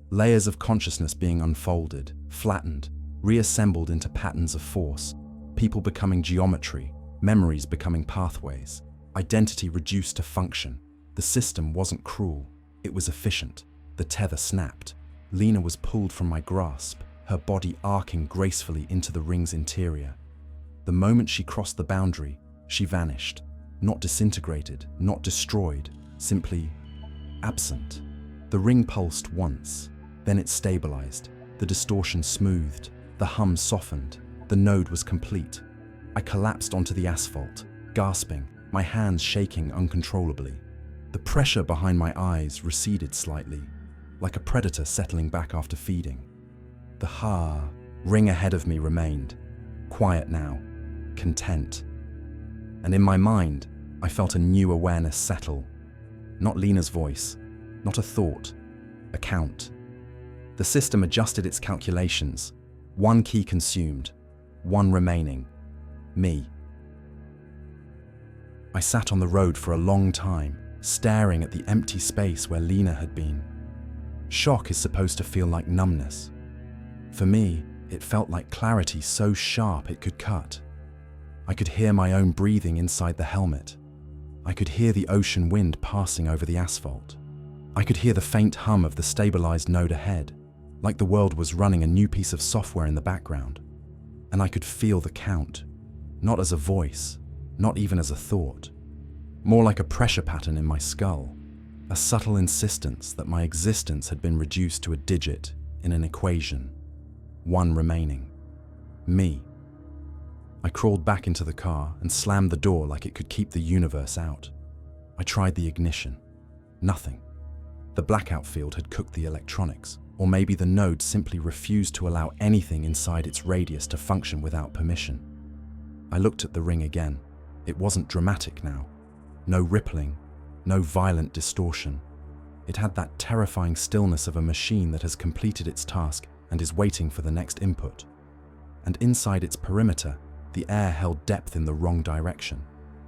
Layers of consciousness being unfolded, flattened, reassembled into patterns of force, people becoming geometry, memories becoming pathways, identity reduced to function. The system wasn't cruel, it was efficient. The tether snapped. Lena was pulled from my grasp, her body arcing gracefully into the ring's interior. The moment she crossed the boundary, she vanished. Not disintegrated, not destroyed, simply absent. The ring pulsed once, then it stabilized. The distortion smoothed, the hum softened. The node was complete. I collapsed onto the asphalt, gasping, my hands shaking uncontrollably. The pressure behind my eyes receded slightly, like a predator settling back after feeding. The ring ahead of me remained, quiet now, content. And in my mind, I felt a new awareness settle. Not Lena's voice, not a thought, a count. The system adjusted its calculations. One key consumed, one remaining. Me. I sat on the road for a long time, staring at the empty space where Lena had been. Shock is supposed to feel like numbness. For me, it felt like clarity so sharp it could cut. I could hear my own breathing inside the helmet. I could hear the ocean wind passing over the asphalt. I could hear the faint hum of the stabilized node ahead, like the world was running a new piece of software in the background. And I could feel the count, not as a voice, not even as a thought, more like a pressure pattern in my skull, a subtle insistence that my existence had been reduced to a digit in an equation, one remaining, me. I crawled back into the car and slammed the door like it could keep the universe out. I tried the ignition. Nothing. The blackout field had cooked the electronics, or maybe the node simply refused to allow anything inside its radius to function without permission. I looked at the ring again. It wasn't dramatic now. No rippling, no violent distortion. It had that terrifying stillness of a machine that has completed its task and is waiting for the next input. And inside its perimeter, the air held depth in the wrong direction,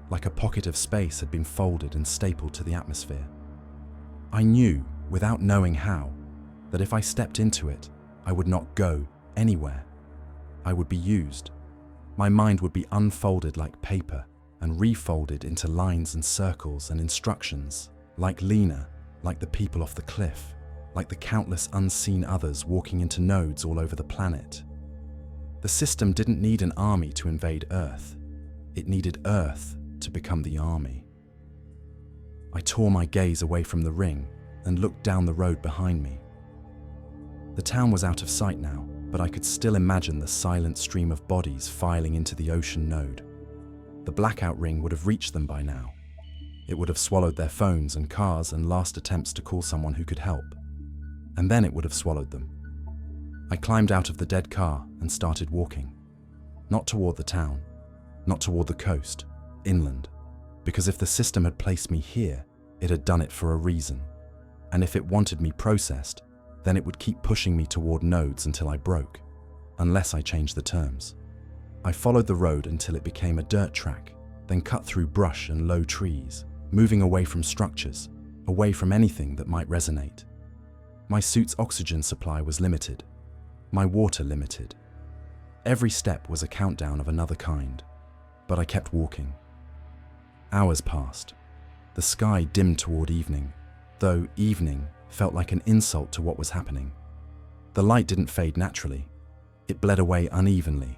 like a pocket of space had been folded and stapled to the atmosphere. I knew, without knowing how, that if I stepped into it, I would not go anywhere. I would be used. My mind would be unfolded like paper and refolded into lines and circles and instructions, like Lena, like the people off the cliff, like the countless unseen others walking into nodes all over the planet. The system didn't need an army to invade Earth. It needed Earth to become the army. I tore my gaze away from the ring and looked down the road behind me. The town was out of sight now, but I could still imagine the silent stream of bodies filing into the ocean node. The blackout ring would have reached them by now. It would have swallowed their phones and cars and last attempts to call someone who could help. And then it would have swallowed them. I climbed out of the dead car and started walking. Not toward the town, not toward the coast, inland. Because if the system had placed me here, it had done it for a reason. And if it wanted me processed, then it would keep pushing me toward nodes until I broke, unless I changed the terms. I followed the road until it became a dirt track, then cut through brush and low trees, moving away from structures, away from anything that might resonate. My suit's oxygen supply was limited, my water limited. Every step was a countdown of another kind, but I kept walking. Hours passed. The sky dimmed toward evening, though evening felt like an insult to what was happening. The light didn't fade naturally. It bled away unevenly,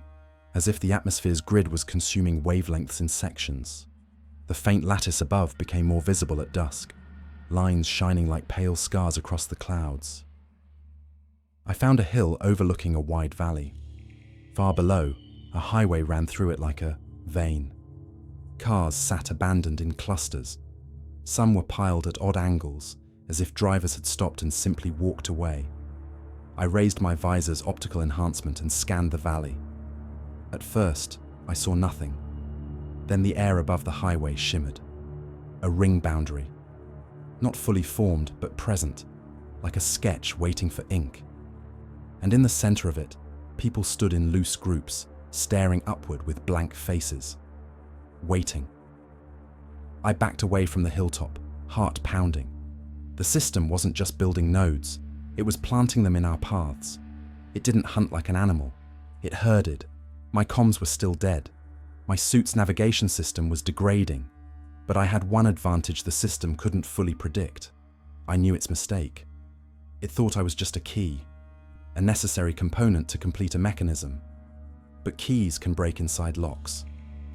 as if the atmosphere's grid was consuming wavelengths in sections. The faint lattice above became more visible at dusk, lines shining like pale scars across the clouds. I found a hill overlooking a wide valley. Far below, a highway ran through it like a vein. Cars sat abandoned in clusters. Some were piled at odd angles, as if drivers had stopped and simply walked away. I raised my visor's optical enhancement and scanned the valley. At first, I saw nothing. Then the air above the highway shimmered. A ring boundary. Not fully formed, but present, like a sketch waiting for ink. And in the center of it, people stood in loose groups, staring upward with blank faces. Waiting. I backed away from the hilltop, heart pounding. The system wasn't just building nodes, it was planting them in our paths. It didn't hunt like an animal. It herded. My comms were still dead. My suit's navigation system was degrading. But I had one advantage the system couldn't fully predict. I knew its mistake. It thought I was just a key, a necessary component to complete a mechanism. But keys can break inside locks.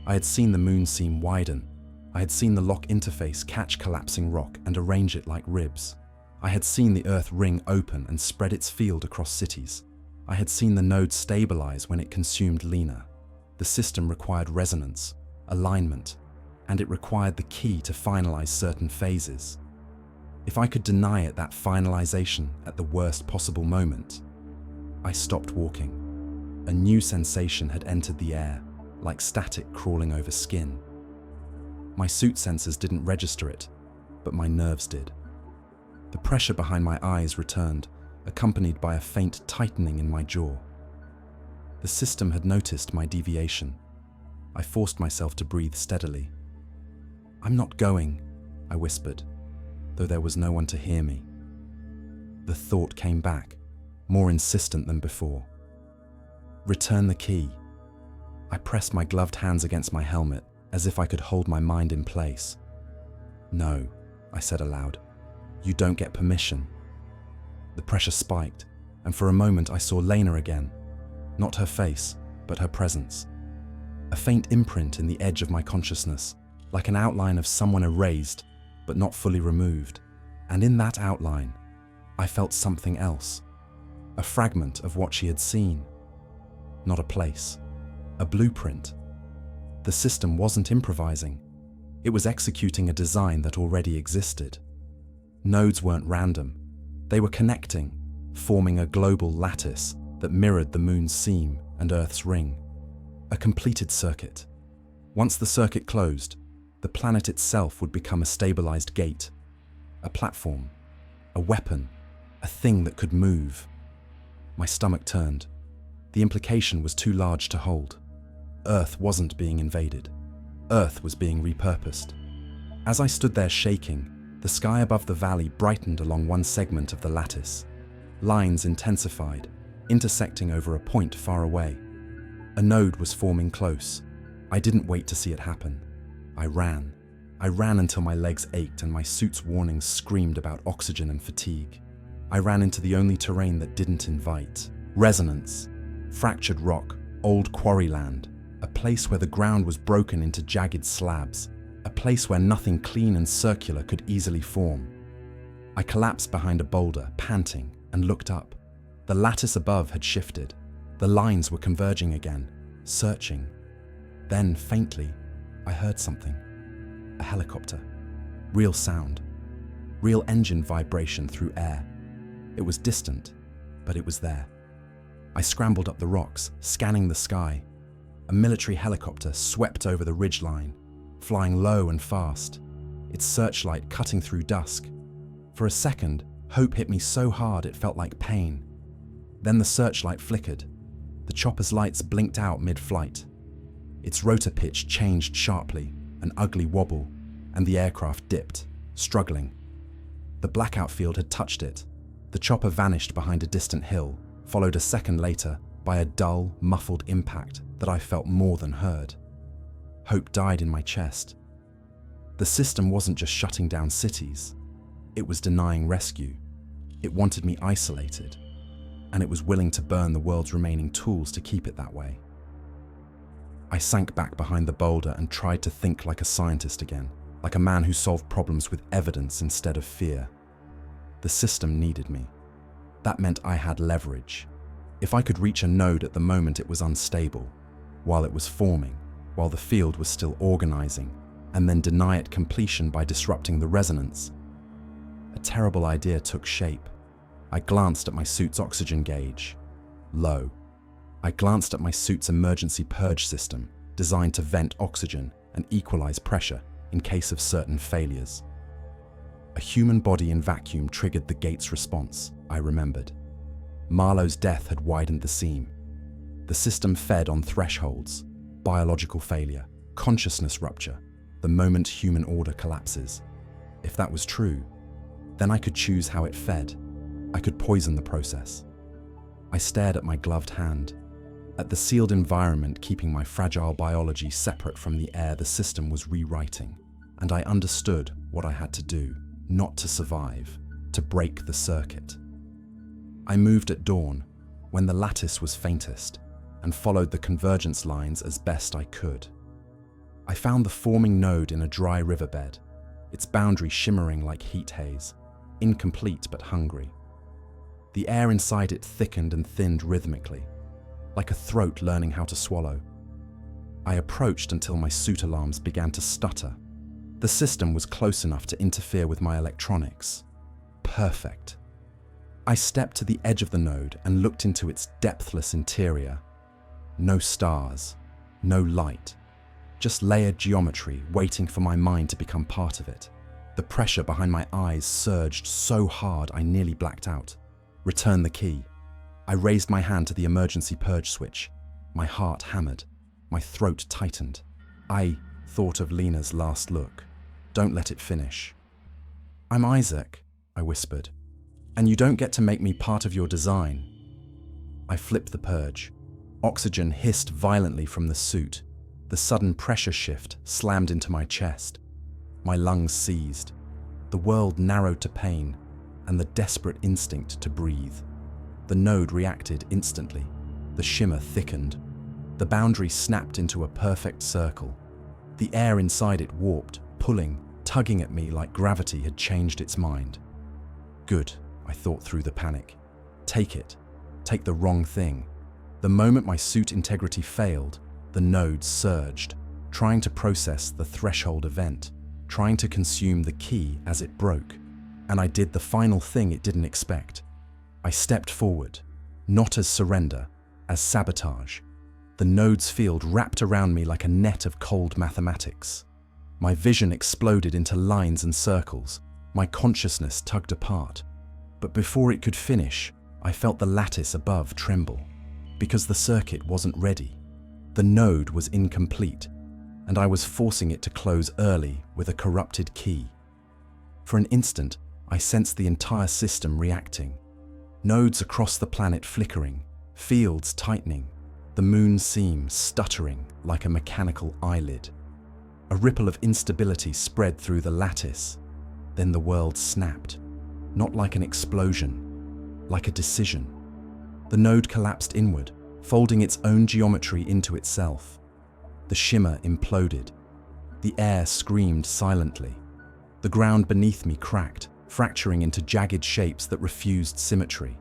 I had seen the moon seam widen. I had seen the lock interface catch collapsing rock and arrange it like ribs. I had seen the Earth ring open and spread its field across cities. I had seen the node stabilize when it consumed Lena. The system required resonance, alignment, and it required the key to finalize certain phases. If I could deny it that finalization at the worst possible moment, I stopped walking. A new sensation had entered the air, like static crawling over skin. My suit sensors didn't register it, but my nerves did. The pressure behind my eyes returned, accompanied by a faint tightening in my jaw. The system had noticed my deviation. I forced myself to breathe steadily. "I'm not going," I whispered, though there was no one to hear me. The thought came back, more insistent than before. "Return the key." I pressed my gloved hands against my helmet, as if I could hold my mind in place. "No," I said aloud. "You don't get permission." The pressure spiked, and for a moment I saw Lena again. Not her face, but her presence. A faint imprint in the edge of my consciousness, like an outline of someone erased, but not fully removed. And in that outline, I felt something else. A fragment of what she had seen. Not a place. A blueprint. The system wasn't improvising. It was executing a design that already existed. Nodes weren't random. They were connecting, forming a global lattice that mirrored the moon's seam and Earth's ring. A completed circuit. Once the circuit closed, the planet itself would become a stabilized gate, a platform, a weapon, a thing that could move. My stomach turned. The implication was too large to hold. Earth wasn't being invaded. Earth was being repurposed. As I stood there shaking, the sky above the valley brightened along one segment of the lattice. Lines intensified, intersecting over a point far away. A node was forming close. I didn't wait to see it happen. I ran. I ran until my legs ached and my suit's warnings screamed about oxygen and fatigue. I ran into the only terrain that didn't invite. Resonance. Fractured rock, old quarry land, a place where the ground was broken into jagged slabs, a place where nothing clean and circular could easily form. I collapsed behind a boulder, panting, and looked up. The lattice above had shifted. The lines were converging again, searching. Then, faintly, I heard something. A helicopter. Real sound. Real engine vibration through air. It was distant, but it was there. I scrambled up the rocks, scanning the sky. A military helicopter swept over the ridgeline, flying low and fast, its searchlight cutting through dusk. For a second, hope hit me so hard it felt like pain. Then the searchlight flickered. The chopper's lights blinked out mid-flight. Its rotor pitch changed sharply, an ugly wobble, and the aircraft dipped, struggling. The blackout field had touched it. The chopper vanished behind a distant hill, followed a second later by a dull, muffled impact that I felt more than heard. Hope died in my chest. The system wasn't just shutting down cities. It was denying rescue. It wanted me isolated. and it was willing to burn the world's remaining tools to keep it that way. I sank back behind the boulder and tried to think like a scientist again, like a man who solved problems with evidence instead of fear. The system needed me. That meant I had leverage. If I could reach a node at the moment it was unstable, while it was forming, while the field was still organizing, and then deny it completion by disrupting the resonance, a terrible idea took shape. I glanced at my suit's oxygen gauge. Low. I glanced at my suit's emergency purge system, designed to vent oxygen and equalize pressure in case of certain failures. A human body in vacuum triggered the gate's response, I remembered. Marlowe's death had widened the seam. The system fed on thresholds, biological failure, consciousness rupture, the moment human order collapses. If that was true, then I could choose how it fed. I could poison the process. I stared at my gloved hand, at the sealed environment keeping my fragile biology separate from the air the system was rewriting, and I understood what I had to do, not to survive, to break the circuit. I moved at dawn, when the lattice was faintest, and followed the convergence lines as best I could. I found the forming node in a dry riverbed, its boundary shimmering like heat haze, incomplete but hungry. The air inside it thickened and thinned rhythmically, like a throat learning how to swallow. I approached until my suit alarms began to stutter. The system was close enough to interfere with my electronics. Perfect. I stepped to the edge of the node and looked into its depthless interior. No stars, no light, just layered geometry waiting for my mind to become part of it. The pressure behind my eyes surged so hard I nearly blacked out. Return the key. I raised my hand to the emergency purge switch. My heart hammered. My throat tightened. I thought of Lena's last look. Don't let it finish. I'm Isaac, I whispered, and you don't get to make me part of your design. I flipped the purge. Oxygen hissed violently from the suit. The sudden pressure shift slammed into my chest. My lungs seized. The world narrowed to pain and the desperate instinct to breathe. The node reacted instantly. The shimmer thickened. The boundary snapped into a perfect circle. The air inside it warped, pulling, tugging at me like gravity had changed its mind. Good, I thought through the panic. Take it. Take the wrong thing. The moment my suit integrity failed, the node surged, trying to process the threshold event, trying to consume the key as it broke. And I did the final thing it didn't expect. I stepped forward, not as surrender, as sabotage. The node's field wrapped around me like a net of cold mathematics. My vision exploded into lines and circles. My consciousness tugged apart. But before it could finish, I felt the lattice above tremble, because the circuit wasn't ready. The node was incomplete, and I was forcing it to close early with a corrupted key. For an instant, I sensed the entire system reacting. Nodes across the planet flickering, fields tightening, the moon's seam stuttering like a mechanical eyelid. A ripple of instability spread through the lattice. Then the world snapped, not like an explosion, like a decision. The node collapsed inward, folding its own geometry into itself. The shimmer imploded. The air screamed silently. The ground beneath me cracked, fracturing into jagged shapes that refused symmetry.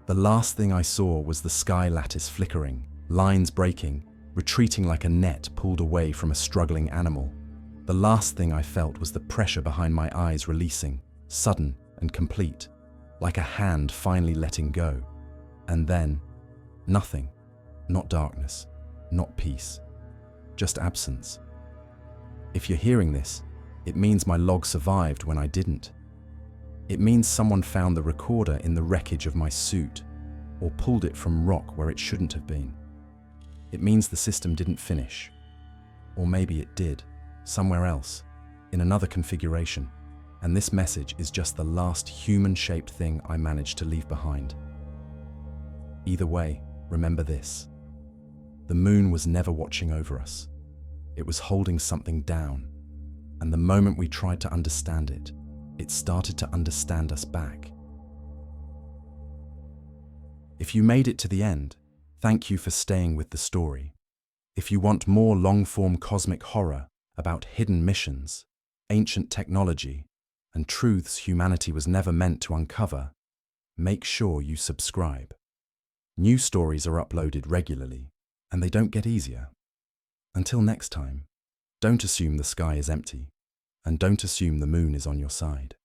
The last thing I saw was the sky lattice flickering, lines breaking, retreating like a net pulled away from a struggling animal. The last thing I felt was the pressure behind my eyes releasing, sudden and complete, like a hand finally letting go. And then, nothing. Not darkness, not peace, just absence. If you're hearing this, it means my log survived when I didn't. It means someone found the recorder in the wreckage of my suit, or pulled it from rock where it shouldn't have been. It means the system didn't finish. Or maybe it did, somewhere else, in another configuration, and this message is just the last human-shaped thing I managed to leave behind. Either way, remember this. The moon was never watching over us. It was holding something down, and the moment we tried to understand it, it started to understand us back. If you made it to the end, thank you for staying with the story. If you want more long-form cosmic horror about hidden missions, ancient technology, and truths humanity was never meant to uncover, make sure you subscribe. New stories are uploaded regularly, and they don't get easier. Until next time, don't assume the sky is empty, and don't assume the moon is on your side.